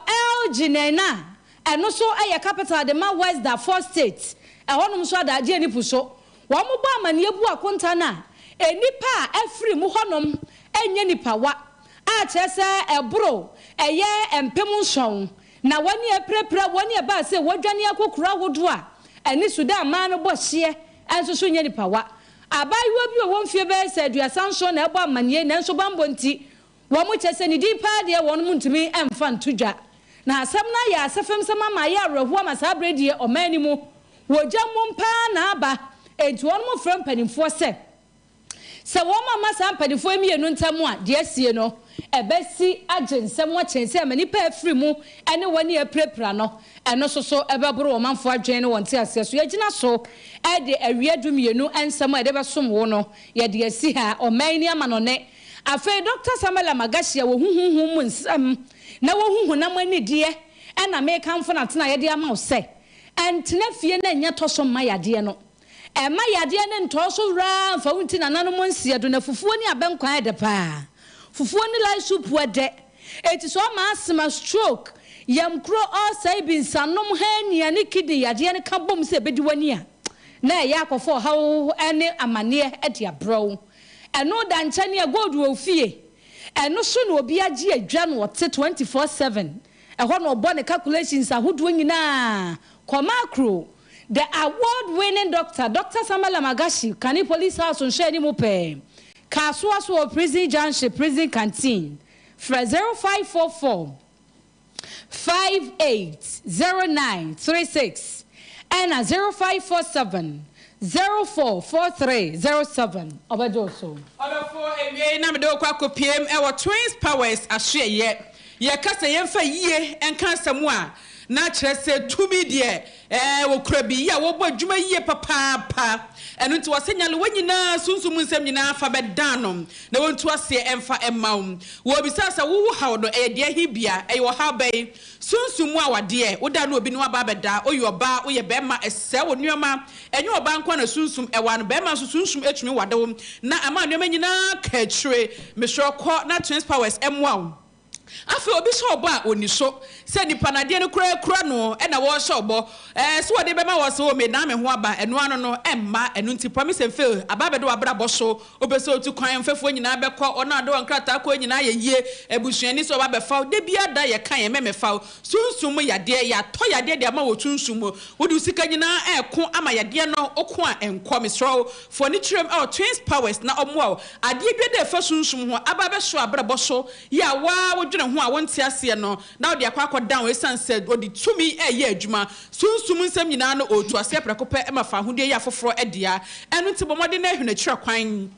AGYENIM na eno so eye capital de ma West Darfur state ho no so da AGYENIM so wo mo bo amane ebu akonta na enipa afri mu honom enye nipa wa a chese ebro eye empem nson na wani eprepra wani eba se wodwane akokura hodo a eni Sudan ma no bohye enso so nya nipa wa abayiwa bi wo mfie be se aduasanso na ebo amane na enso bambo nti wo mo chese ni dipa de won mu ntumi emfa ntodwa na asem na ya asefem sama ma ya rehu amasa bredi omani mu wogya mu mpa na aba enti won mo frem panimfo se wo mama sa panimfo emienu ntamu a de asie no ebesi agensem wa chense amani pa afri mu ene wani eprepra no eno so ebeboro wo manfo adwen no wonte ase so yagina so e de awie dumienu ensem e de besom wo no ye de asi ha omani amanone afa Dr. Samuel Magashia wo huhuhu mu nsam na wo huhu na mani die ena me kamfo na tena ye de ama wo se entena fie na nya toso ma yade no ema yade ne ntoso ra mfa wunti na nanu mo nsia do na fufuo ni abenkwa ede pa fufuo ni lai soup wede eti so ma asma stroke yam kro all say bin sanom hania ni kidney yade ne ka bom se bedi wani a na ya akofo hawo ene amane ede abro eno da nchane a gold wo fie eno so na obi agi adwa no wote 24/7 eho no obo ne calculations ahodo nyina komakro the award-winning Dr. Samuel Magashi, Kani Police House on Shady Mupe, Kasuasu Prison Junction, Prison Canteen, for 0544 580936 and 0547 044307. Obajoso. Obafo ewie na me do kwa kopiem e wo Twins Powers ahwe ye kasa yemfa yie enka samu a na kyerese tumi de wo kura bi ya wo bo adwuma yie papa eno nti wasanyale wanyina sunsum nsam nyina fa bedanom na wontu ase emfa emaum wo bisasa wo hawo do e de hibia e wo habai sunsum a wade wo da na obi no aba beda oyo ba oye bema ese wo nuoma enye oba nkwa na sunsum e wa no bema so sunsum etumi wade wo na ama nuoma nyina ka kyire mesro kọ na Twins Powers emwa afi obi so obo a oni so se nipa na de no kura no e na wo so obo so wode be ma wo so me na me ho aba eno ano no emma eno nti promise and fail ababedo abra bo so obeso otu kwan mfefo nyina be kọ ono ado nkrata kọ nyina ye yie ebusuani so ba be fa de bia da ye kan ye me fa sunsum ya de ya to ya de ama wo sunsum wode usika nyina eko ama ya de no oko a enko mesro for ni trem Twins Powers na omo ade bia de fa sunsum ho ababe so abra bo so ya wa wo ho a wonte ase no na odi akwa down we san said odi tumi eye adwuma sunsum nsam nyina no otu ase prekopɛ ema fa hodie ya foforo edia eno nti bomode na ehuna kira kwan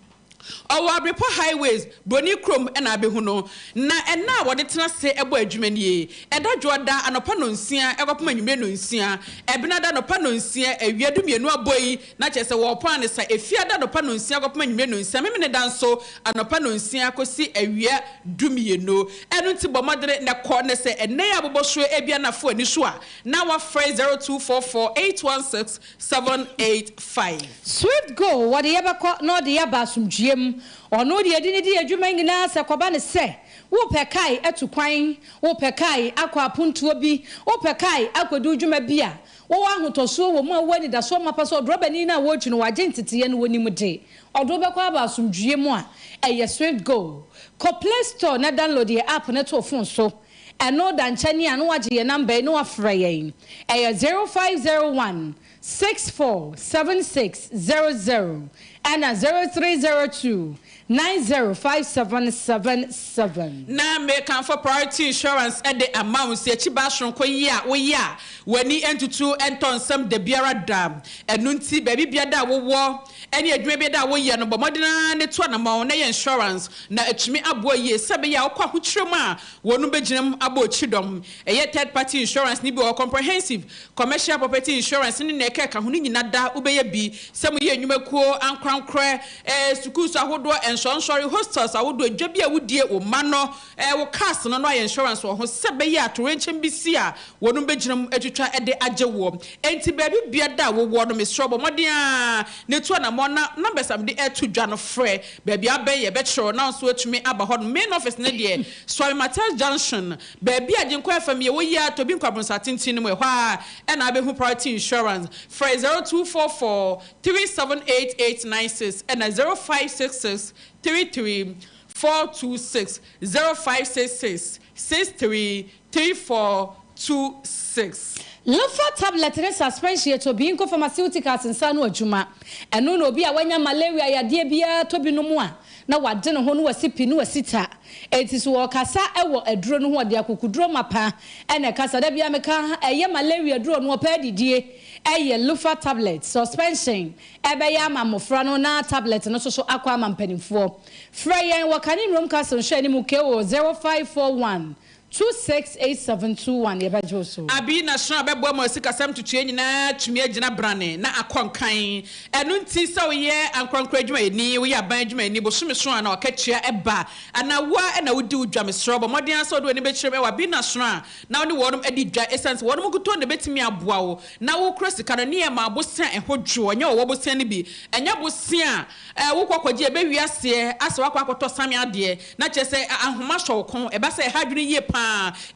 Our report highways, Brony Chrome and Abehuno. Na and now what it's not say about Jumenie, and that Joda and Opanonsia, Evapoman Menuncia, Ebinada Opanonsia, a Yadumi no boy, not as a war panisa, a fear that Opanonsia of Menuncia, Mimina Danso, and Opanonsia could see a year Dumino, and Untibo Madre in the corner say, and Neaboshu Ebiana for Nishua. Now a phrase 0244-816-785. Swift go, what the ever caught, not the Abasum Jim, or no, the identity of Jumangina, Sakobana say, Wopekai, Etuquine, Wopekai, Aqua Puntuabi, Wopekai, Aqua do Jumabia, or to so more when it is so much or Drobanina watching identity and winning or Drobaquaba some GMOA, a Swift go. Play Store, not download the app on a phone so. And no than Chani and watch your number no afraid. A 0501 647600 and a 0302 905777. Now make for priority insurance at the amount say Chibashon Koya, when he enter to enter some de Biara Dam, and Nunti baby Biada war, and yet maybe that way, no Modena, the Twanamon, insurance, na Chimi Aboye, Sabia, Kwahutrema, one Benjamin Abo Chidom, a yet third party insurance, Nibo comprehensive, commercial property insurance in the Neka, Kahuni Nada, Ubeyabi, some year Numeko, and Crown Cray, Sukusa Hodwa, and sorry hostels. I would do a job here with dear or mano, or cast on my insurance or Sabaya to range and Bisia, one Benjamin Editra at the AGYENKWA, and Tibaby Biada will warn Miss Trouble, Modia, Netwana Mona, numbers of the air to John Frey, baby Abbey, a better announced to me about main office Nadia, so Matthias Junction, baby AGYENKWA from me, we are to be compensating Tinua, and I be who priority insurance, phrase 0244 378 and a 0566 33426 0566 633426. Lofa tablet and suspension to be in pharmaceuticals in Sanu Juma, and no be a wanya malaria ya dear bia to be no more. Now what dinner who was sipping no sita. It is Wakasa, a drone who they could draw mapa, and a Casadabia Meca, a ye malaria drone or paddy dear, a ye Lufa tablet, suspension, a bayama mofrano na tablet, and also aquaman penny for. Freya and Wakanim room castle shiny mukeo 0541. 268721 Yabajoso. Abi national bebo mo sika sam to change na tumi agina brane na akonkan enu nti so ye ankronkro adwuma ni we aban adwuma ni bo sumeso na okachia eba ana wa na wudi udwa mesro bo modern so do ni be chire wa bi national na oni wodum edi dwa essence wodum kuto ne betimi aboa wo na wo krosika na ne ma bosia ehodwo onye wo bosia ne bi enya bosia wo kwakwaje ebe wiase ase wakwa akoto same ade na chese ahoma hwokon eba se hadwene ye pa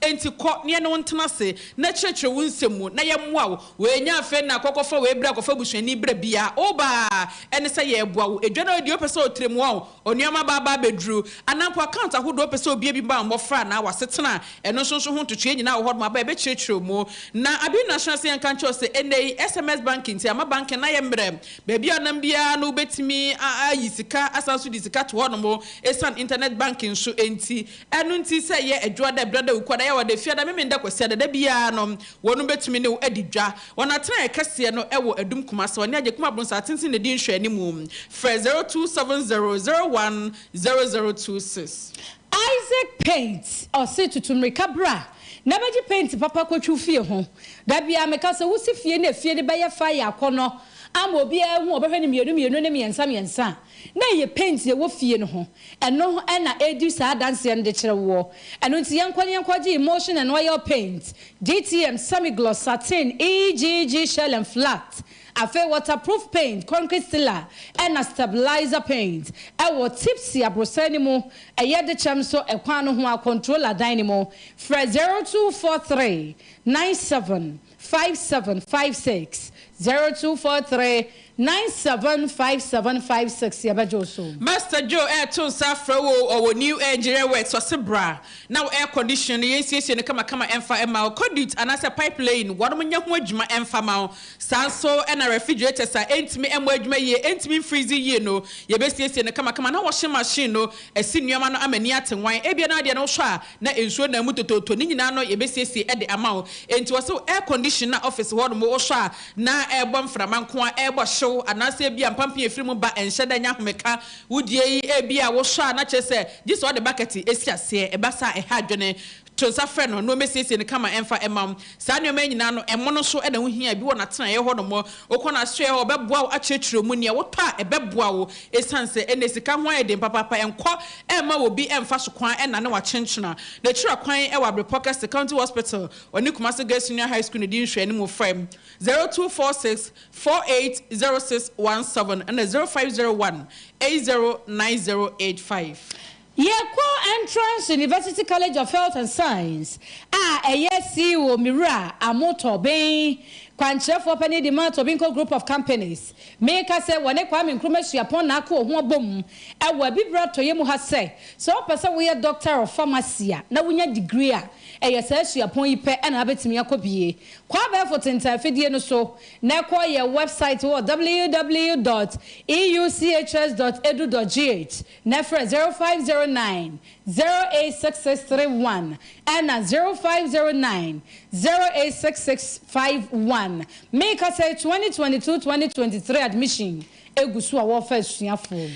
enti ko ne no ntena se na chechre wunsemu na ye moa we nya afa na kokofo we bra kofa busuani bra bia oba ene se ye boa wo edwa na odi opese otremu wo onioma baba bedru anampo account ahodo opese obi bi ba mbofra na wasetena eno sonso ho ntotwe nyina wo hodma ba ebe chechre mu na abi national se enka ncho se ene SMS banking ti ama bank na ye mbre ba bia nam bia no betimi ayisika asanso disika to hono esan internet banking so enti eno nti se ye edwa da brada ukwada ya wade fiada memenda kwese da bia no wonu betimi ne adidwa wona tena ekase no ewo adum kumase woni agekuma bronsa atinsin ne di nhwani mu fra 0270010026 Isaac Paint or say to Tumrikabra Nabaji Paint papa kwatwu fie ho da bia meka se wo si fie na fie de baye fire akono amo bia hu obehwe ne mienu ne miensa na ye paint ye wo fie no ho eno na edu sa dance en de kire wo eno nti yankwaje emotion and oil paint DTM semi gloss satin EGG shell and flat afa waterproof paint concrete sealer and a stabilizer paint ewo tipsy abrosani mu eye de chem so ekwan no ho a controller dynamo fra 0243 975756 0243 975756 Yabajoso. Master Joe to Safra or new engineer works or Sebra. Now air condition, yes, kama emfa ema conduit and as a pipeline, what when you wajma emfa Sanso and a refrigerator sa entimi emwajma ye entimi freezy ye no, ye best yes kama na washing machine no, a senior man ameniat and wine, ebia na sha na ensure na muto to nino ye best yes at the amount. And to also air conditioner office what mo sha na air bomb from Mankwa air show. show anase bia mpampe efiri mu ba enhyeda nya homeka wudie yi bia wo so na chese this all the bucket esiase ebasa ehadwene tonsa friend no mesese ne kama emfa emam saa ne nyina no emo no so na wohia bi wona tena ye ho no mo okona hwe ho beboa wo achechiro mu ne wo ta ebeboa wo esanse ene sika ho ayede papa enko ema wo bi emfa so kwan na ne wa chenchena na chira kwan e wa Brepocket County Hospital oni Kumasi Girls Senior High School ne din hwe ne mo frame 0246 480617 and 0501 809085. Yeko Entrance University College of Health and Science. ASC wo Mira Amoto Ben Kwanche for Penny Demand Tobinco Group of Companies. Make us say when Kwame Nkrumah Suapon na ko ho bom. E wa bibra to yemu ha say. So person we a doctor of pharmacy na wunya degree a e say Suapon yipe e na betimi akobie. Kwa be for tenta fidie no so. Na kwa ye website wo www.euchs.edu.gh. Na 0509 086631 and 0509 086651. Make us say 2022-2023 admission. Egusu awo first suafo.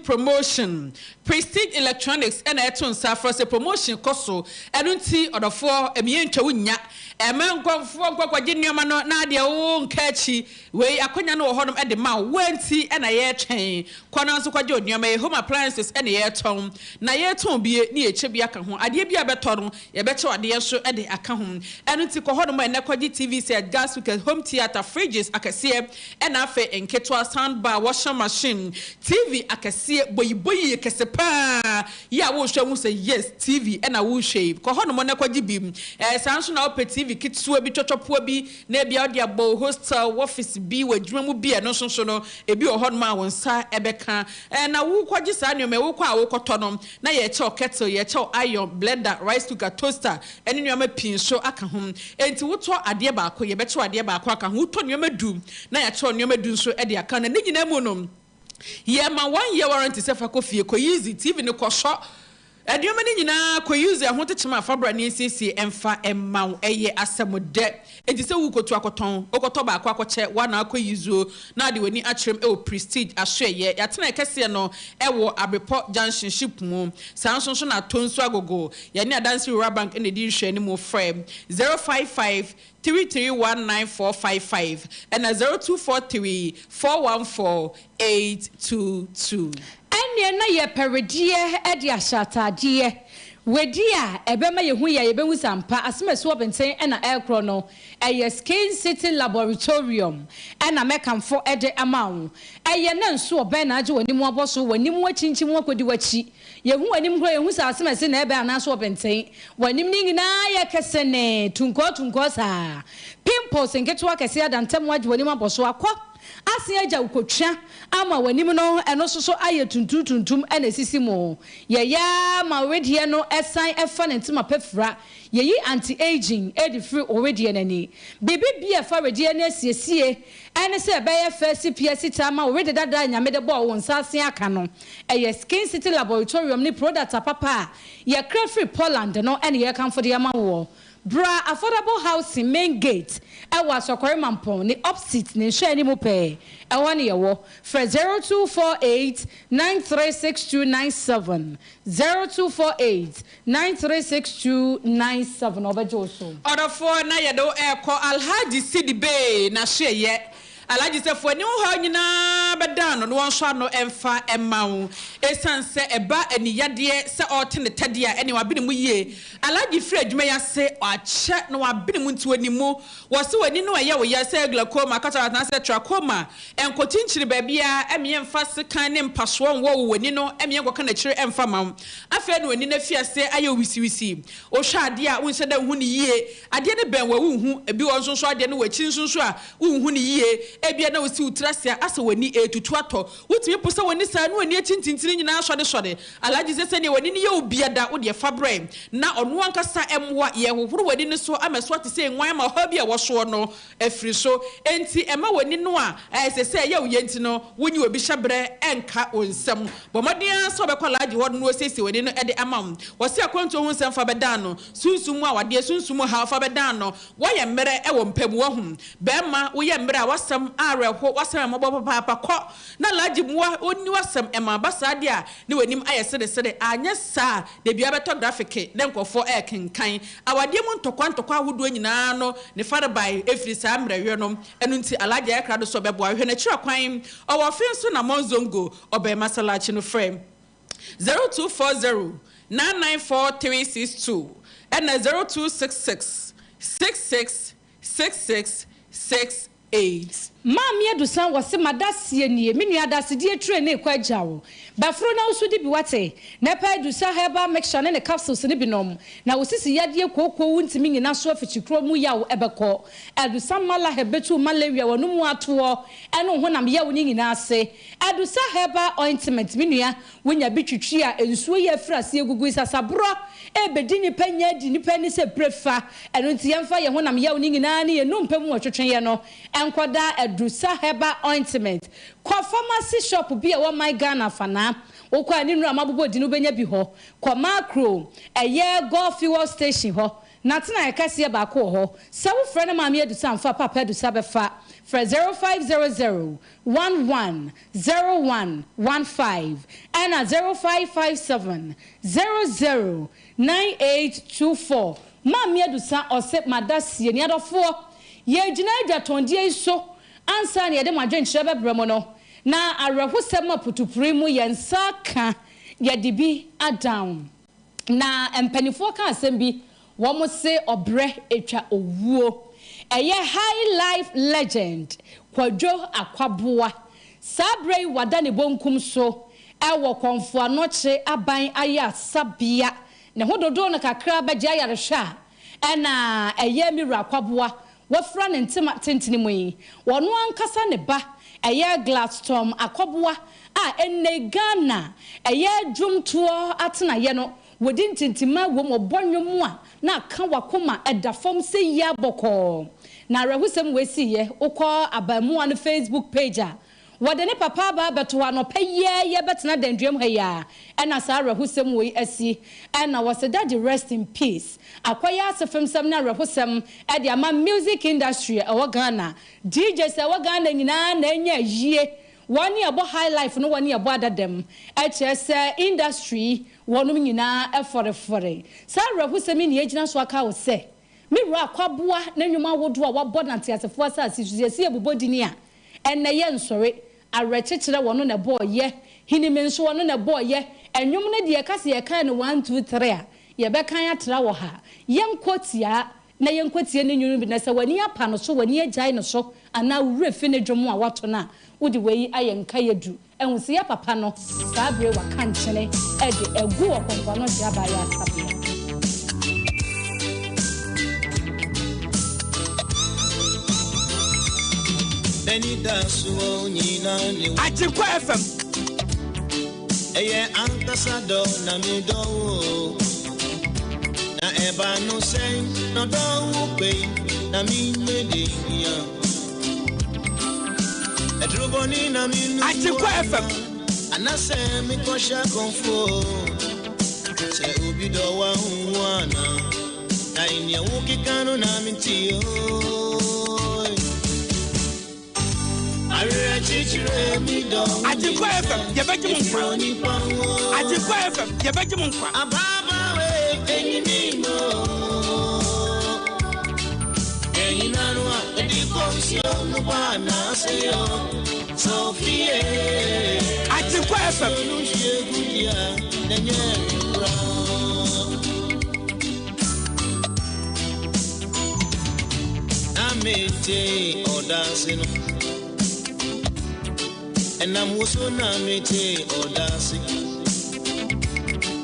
Promotion. Prestige Electronics and eton safra se promotion koso enunti odofo emientwa wunya emenkofo kwakwaje nneoma no na de wo nkachi we akonya no hodom e de ma wanti e na ye twen kwana nso kwaje onneoma e home appliances e na ye ton na ye ton bie ni eche bia ka ho ade bia beto no ye beche ade so e de aka ho enunti ko hodom e na kwaje TV set gas cooker home theater fridges akase e na afa enketwa soundbar washing machine TV akase boyi kese ya wo hwe mu say yes TV e na wo hwe ko ho no mo na kwaji bim sanso na op TV kitsuwa bi totopoa bi na bia ode abo hostel office bi wadwuma mu bi no sonso no ebi o ho no ma wonsa ebeka na wo kwaji sa nyo me wo kwa wo kotonom na ye che kettle ye che iron blender rice cooker toaster eni nyo ma pin so aka ho enti wo to ade ba akọ ye be che ade ba akọ aka ho to nyo ma du na ye che nyo ma du so e de aka na ni nyina mu no yeah, my 1 year warranty se fa kofie ko easy TV ne ko so Adioma ni nyina ko use ahote chima fabra ni sisi emfa emma eye asemode enti se wu kotu akoton okoto ba akoche wana akọ yuzo na de wani atrem e o prestige ahweye yatena ekese no e wo Abrepo junction ship mu sanso na tonso agogo ya ni adansi rural bank ene di hwe ni mo frame 055 3319455 and 0243 414 822. Anya na ye peredie e di ashatadie wedi a ebema ye hu ye yebehu sampa asemeso obenten e na aircro no eye Skin City Laboratorium e na mekamfo e de amawo eye na nso oben na age wani mu aboso wani mu achinchi mu akodi wachi ye hu wani mu kro ye hu sa asemese na ebe anaso obenten wani mu nyina ye kesene tunko sa pimples nketo akese adantem waje wani mu aboso akọ Asia ja ukotwa ama wanim no eno soso aye tuntum ena sisi mo ye ya ma wedie no esan efa nentima pefra ye yi anti aging edi free already enani bibi bia fa wedie na siesie ene se be ye first PS tama already dada nyame de bo won sasen aka no eye Skin City Laboratorium ni product papa ye cra free Poland no ene ye kan for de ama wo Bra affordable housing main gate ewa sokore mampon ni opposite ni hwe ni mu pe ewa ni yewo for 0248 936297 0248 936297 obejo so order for na yedo eko Alhaji Sidibe na hweye Alaji se fo ni ho nyina bedan no won so no emfa emawo esanse eba eniyade se otene tade a ene wabene mu yie Alaji free adwuma ya se ache no wabene mu nti wanimu wo se wani no ye wo ya se glaucoma kata na se trachoma enkotinchiri ba bia emiye mfa se kan ne mpaso wo wani no emiye goka na chire emfa mam afa no wani na fiase aye wisiwisi o hwa ade a won se da hu ni yie ade ne ben wa hu ebi won so ade no wachi nso a hu ni yie ebia na osi utrasia asa wani etutuato wotumi pusa woni sa no ani atintintini nyina hwode alaji sese ne woni ne ye obiada wo de fabre na ono ankasa emwa ye hohoro woni ne so ameso ate se enwan ma ha bia wo so no afiri so enti ema woni no a sese ye wo yenti no woni obi hyebre enka onsam bomodin so be kwalaji ho no sese woni no de amam wo se akonto ho nsem fa beda no sunsumu a wade sunsumu ha fa beda no wo ye mmere e wo mpam wo hu bema wo ye mmere a wasam areho wasam mabo papa ko na laji muwa oni wasam ema basa de a ne wanim ayesede anya sa de bia beto graphic de nkofo kenkan awade mu ntokwa ahodo nyina no ne fare by efri sa mrewe no enu nti alaje ekra do so bebo ahwe na kira kwan owo finso na monzongo obe masalachi no frame 0240 994362 and 0266 666668. Mami Adusan was Madasie nie, Mini Adasi dear train a quite jowl. Bafrona also did be what a Nepa Dusa Heba Mexan and a capsule Sinibinom. Now was this Yadia Coco wouldn't mean in Aswa for Chikromu Yaw Eberco. Adusan Mala Hebetu Malaria or no more tour, and when I'm yawning in our say. Adusa Heba ointment Minia, when ya bitria and Suya Frasi Guguisa Sabra, Bedini Penya, Dini Penny se prefa, and Untianfa when I'm yawning in Annie and Numpemo Chayano, and Quada. Drusa Heba ointment. Kwa pharmacy shop be a 1 my Ghana fana. Okwa ni nra mabubo dinu benya bi ho. Kwa macro a year golf fuel station ho. Natina e KASIEBO ko ho. Sa wo frɛ na maami Adusa mfa papa Adusa befa. Fra 0500 110115 and 0557 009824. Maami Adusa ose madasie ni adofo. Ye gina jatondie so. Ansa ne de madwen kyerɛ bebrɛ no na arehosɛm aputupuri mu yensa ka ye dibi adown na empanifo ka asɛm bi wo mo se obrɛ etwa owuo ɛyɛ high life legend Kwadwo Akwaboa sabrɛ wada ne bonkum so ɛwɔ konfo anoche aban aya sabia ne hododo no kakra bagya yarehwa ɛna ɛyɛ Mira Akwaboa wafra ne ntima tentini mu yi wono ankasa ne ba eye Gladstone Akwaboa a enne Ghana eye dwumtoɔ atena ye no wodi ntintima wo mobonwom a na ka wakoma edafom se ya bɔkɔ na rahusem wesi ye ukɔ abamu on Facebook page a wode ne papa ba beto anopa ye betena dandwam ha ya ena sa rahusem we asi ena was that rest in peace akwaya asefem sam na rahusem e de ama music industry e Ghana DJ se Ghana nyina na enya yie wani abo high life no wani abo adadem e che industry wonum nyina e fore sa rahusem ni egina so aka wo se Mira Akwaboa na nwuma wodo a wabɔ nante asefo asase susie ebobodini a enne ye nsore arechechire wono na boye hinime nso wono na boye enwum ne de kase ye kan no 1 2 3 a ye be kan atra wo ha yenkotia na yenkotie ne nwum bi na se wani apa no so wani agyan no so ana wure fi ne dwom a wato na wodi weyi ayenka yedu enwusi ya papa no saa bre wa kan chene e de egu okonfa no se aba ya asabia AGYENKWA FM Eye ambassador na mi do na eba no say no do pe na mi mede ya edroboni na mi AGYENKWA FM anase mi ko sha konfo se obi do wa huana na ini wuki kanu na mi ti o AGYENKWA FM, Yabajimunkwa. AGYENKWA FM, Yabajimunkwa. Ababa we enyinimo. Enyinanwa edikosio nubana seyo. Sofie. AGYENKWA FM. Nushegudia nenyera. Amete odasino. And I'm also not meeting or dancing.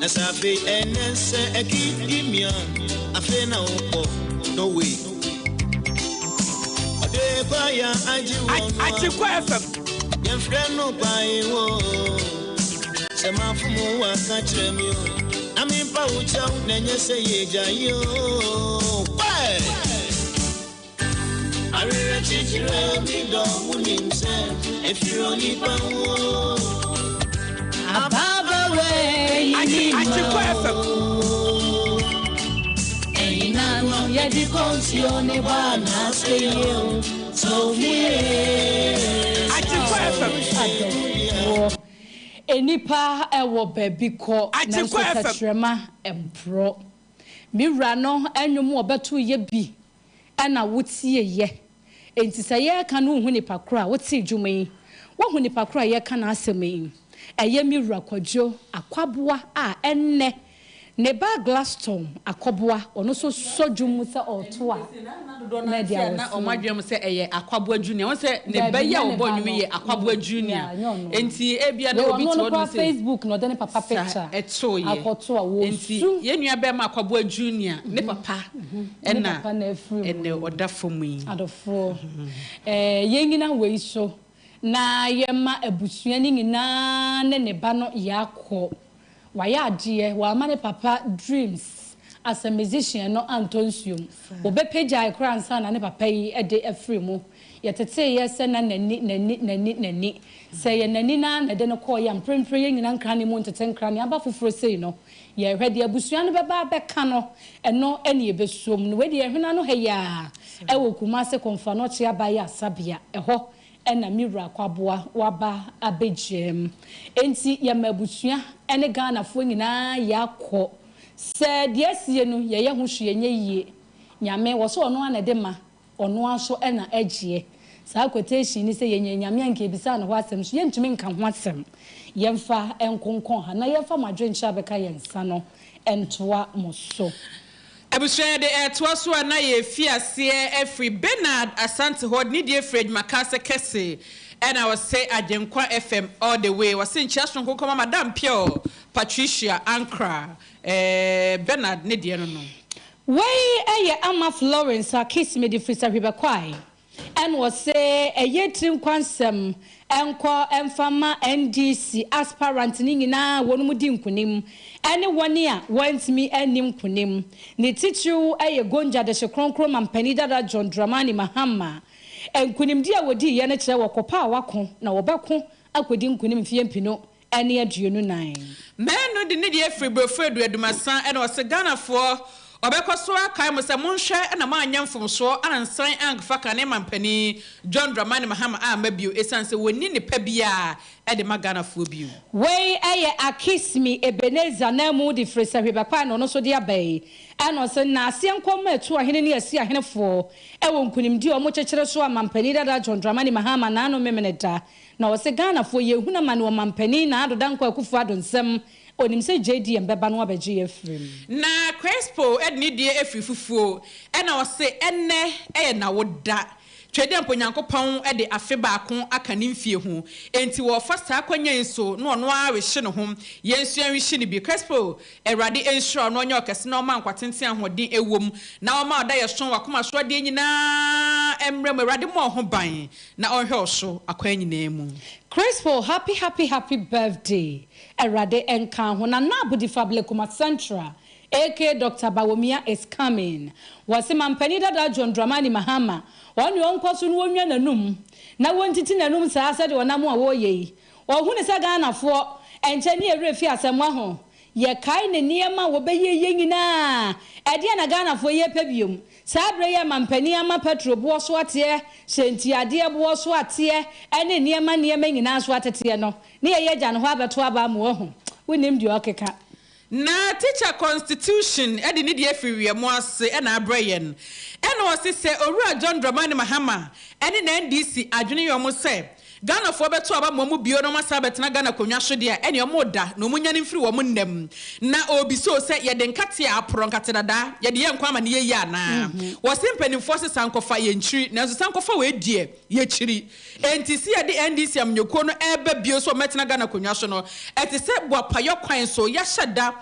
As I be and say, I keep him young. I feel no way. AGYENKWA FM. Your friend no buy wo. Sema fumu wa kachemi. Ami pa ucha nenye se yeja yo. Why? Arira chichire mi do munimse. If you only power. Ababa we Inano ya di consione bana seyo so enipa ewo baby ko na nsatrema empro miwra no enwom obeto ye bi ana wotie ye entisa ye ka no hu nipa kora wotie dwuma yi wo hu nipa kora ye ka na asemi eye miwra kwadwo akwaboa a enne ne ba Glaston akoboa ono so sodwum se otoa na dia na omadwem se eye akwaboa junior won se ne ba ya obo nwum ye akwaboa junior enti ebia na obi to no se Facebook no de ne papa picture eto ye akotoa wo enti ye nua be ma akwaboa junior ne papa ena ene odafo mu yi adofo ye ngina we so na ye ma abusua ni ngina ne ba no yakọ waya adie wa mane papa dreams as a musician no Antonsium obepeja ikra nsa na ne papa yi ede afri mu yetete ye se na nani se ye nani na de ne call ya mprempre ye nyina nkra ne mu ntete nkra ne aba foforo sei no ye hwede abusua no beba beka no eno ene ebesom no we de ye hwena no heya ewo kuma se konfa no chia ba ya sabia eho ena miwra kwaboa waba abejem enti ya mabusua ene Ghana fo nyina yakọ se de asie no ye ho hwe nye yie nyame wo so ono ana de ma ono aso ena agye saa quotation ni se ye nyame anka bisa na ho asem so ye ntumi nka ho asem ye mfa enkonkon ha na ye fa madwe ncha beka ye nsa no entoa moso Abusua de toaso na ye fiase every Bernard Asante Hod ni die Fred Makase Kese and I was say AGYENKWA FM all the way was in Chaston ko koma Madam Pio Patricia Ankra Bernard ne die no we Ama Florence kiss me the frisa ribakwai and was say yetim kwansem enko emfama NDC aspirant ni nyina wonu mudi nkunim ene woni a want me enim kunim ne tichu gonja de hekronkro mampani dada John Dramani Mahama enkunim dia wodi ye ne kire wokopa wako na wobeko akodi nkunim fie mpino ene aduonu nan menu de ne die fribrofredu edumasan ene wose Ghana for Obekoso akai mo se monhwe na ma anyamfomso anansan angfa kane mampani John Dramani Mahama amabio esanse woni ne pa bia e de magana fo bio we akismi Ebenezer na mu di fresa hwebakwa no so de abai ano se na asienkom etu ahene ne asi ahenefo e wo nkunimdi o mo chekere so amampani dada John Dramani Mahama na no memeneda na wo se Ghana fo ye huna ma no mampani na adoda nkwa akufu adonsem onim se JD mbeba no abeji efrem na Crespo edni die efifufuo e na wo se enne e na woda twede mponyankopon e de afe baako aka ne mfie ho enti wo fasta akwanya nso no ono a wehye no ho yensu anhye ne bi Crespo erade ensure no onye okese na oma nkwatenten ahoden ewom na oma oda ye so wakoma so de nyina emrem erade mo ho ban na onhwe oso akwanya nyina mu Crespo happy birthday erade enka ho na nabudi fable kuma central AK Dr. Bawomia is coming. Wasi mampani dada John Dramani Mahama. Wani onkosu nuonwa nanum. Na wontiti nanum saa se de wonamu a woye. Ohune se Ghana fo enche ne erefi asemwa ho. Ye kai ne niema wo beye ye nyina. Ede na Ghana fo ye pebiom. Saa bre ye mampani ama petro bo so ate, senti ade bo so ate, ene niema nyina so atete no. Ne ye gya no ho abeto aba mo ho. Wonim di okeka. Na teacher constitution edi ni die friwe mo ase e na abrayen e na wose se owura John Dramani Mahama eni na NDC adwene yomo se Ghana fo beto aba mo mu bio no masa betena Ghana konwa so de eni yomo da no munya ne mfiri wo mo ndam na obi so se ye de nkate apro nkate dada ye de yenkwa ma ne ye ya na wose mpanimfo se sankofa ye nchiri na so sankofa we die ye chiri enti si ye de NDC amnyoko no ebe bio so metena Ghana konwa so no eti se boapayo kwan so ya hyada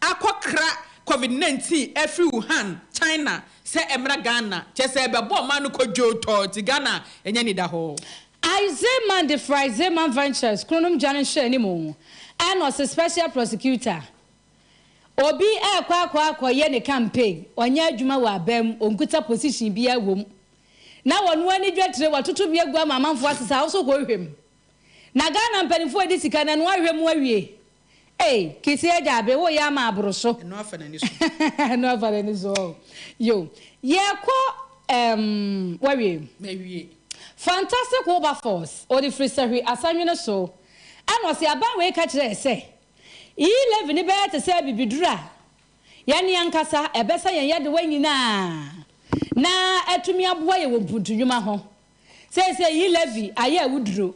akokra COVID-19 every Wuhan China se emra Ghana chese ebe bo ma no kojo to ti Ghana enya ni da ho Zeman the Fry Zeman Ventures, Kronum Janet Shenimo, and was a special prosecutor. Obi kwa yene campaign, Onya Juma wa bem, Onguta position be a womb. Now on one idiot, what to be a guama for us also go him. Nagana and penny for this can and why him worry. Eh, Kissia Jabe, oh yama broso. No for any no for any so. Yo, yeah, worry. Maybe. Fantastic Wilberforce, or the freezer assignment so. And was the about way catch there say. 11 ni better say bibidura. Yani ankasa e besa yen yede wanyi na etumi aboa ye womputu nyuma ho. Say 11 aye awuduro.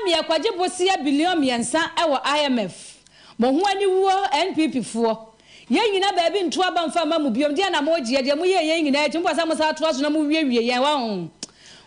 Me akwaje bosia billion miensa e wo IMF. Mo ho ani wo NPP fo. Yen nyina ba bi nto aba mfa ma mu biom dia na mo gie dia mo ye yen nyina echi mposa mo sa to aso na mo wie yen wa ho.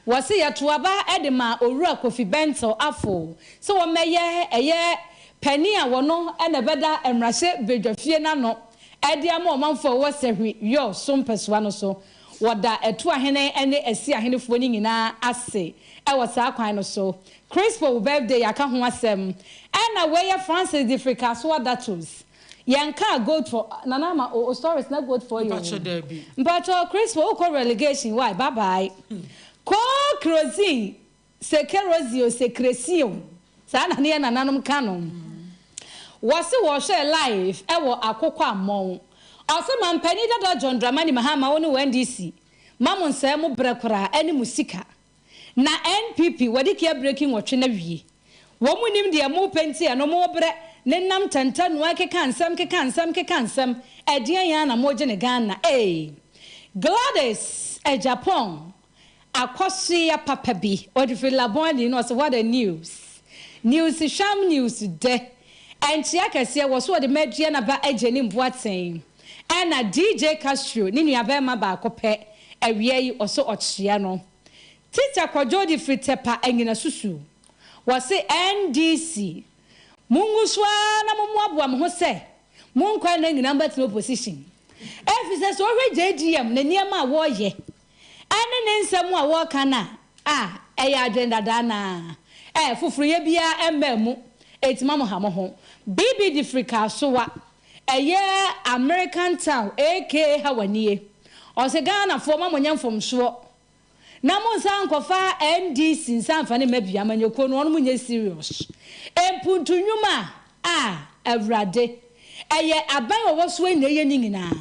Wasi ya tuaba edema owura Kofi Bento afo. So wo meye eye Penny a wono ene beda emrase bedwafie na no ede ama omanfo wo sehwe yo so mpeswa no so woda etu ahene ene esi ahene fo ni nyina ase e wo sa kwan no so Crispo birthday aka ho asem ena we Francis Africa so that tools yanka gold for nanama o stories na gold for you mpacho Crispo ko relegation why bye bye ko Crozi Sekerozio Secrecio sana ne nananom kanom wasi wo share live e wo akokwa amon osema mpani dada John Dramani Mahama woni NDC mamun sai mu brekora ani musika na NPP wadi kia breaking wo twena wie wo munim de mu penti ano mo bre ne nam tantanu akeka nsam edian ya na mo je ne Ghana Gladys Japan akosi ya papa bi odi laboni no so what the news sham news de and Chiakasia was what the Medjian about AGYENIM BOATENG and a DJ Castro, Nini Abema Bacope, a Rie or so Ochiano. Tita Kwajodi Fritepa and Susu was the NDC. Munguswa Namwabuam Jose, Munquaning number 2 position. If it says already JGM, Neniama warye, and then some more walkana. Agenda Dana. Fufriabia and Bemu. It's Mama Hamaho. Baby Africa so what a year American town, AK Hawanie. Or Sagana for Mamma from Shore. Namon San Kofa NDC in San Fanny maybe I'm an yokon one serious. And put to Numa every day. A year a bang was when they yearning now.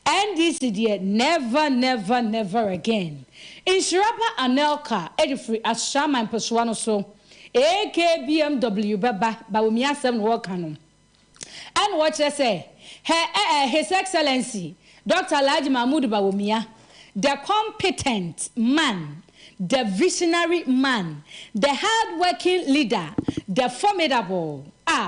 NDC dear never again. In Shirapa and Nelka, Edifree as Shama and Peswano so. AKBMW Baba Bawumia 7 Wakano. And what I say, His Excellency Dr. Alhaji Mahmoud Bawumia, the competent man, the visionary man, the hard-working leader, the formidable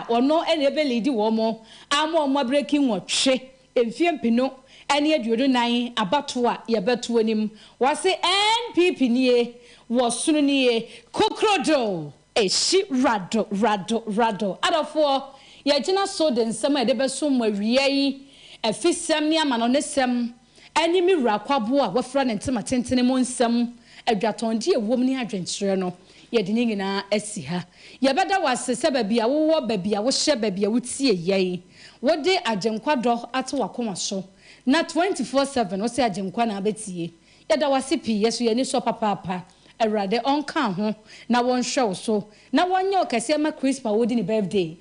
or no any lady woman, I'm breaking what she in Pino, and yet you do nine about what you bet to him was the NPP near was soon near Kokrodo. She rado. Out of 4, Yajina so then some of the best somewhere ye a fisam near manonesem, and you rakwaboa, what friend and Timatin some a gaton dear woman adventure. Yadinina Essiha. Yabada was a sababy, a war baby, I was share baby, I would see a yea. What day AGYENKWA at Wakoma show? Not 24/7, or say AGYENKWA Betty. Yada was sippy, yes, we any so papa. A rather on count, now one show so. Now one yoke, I say my Crispa would in birthday.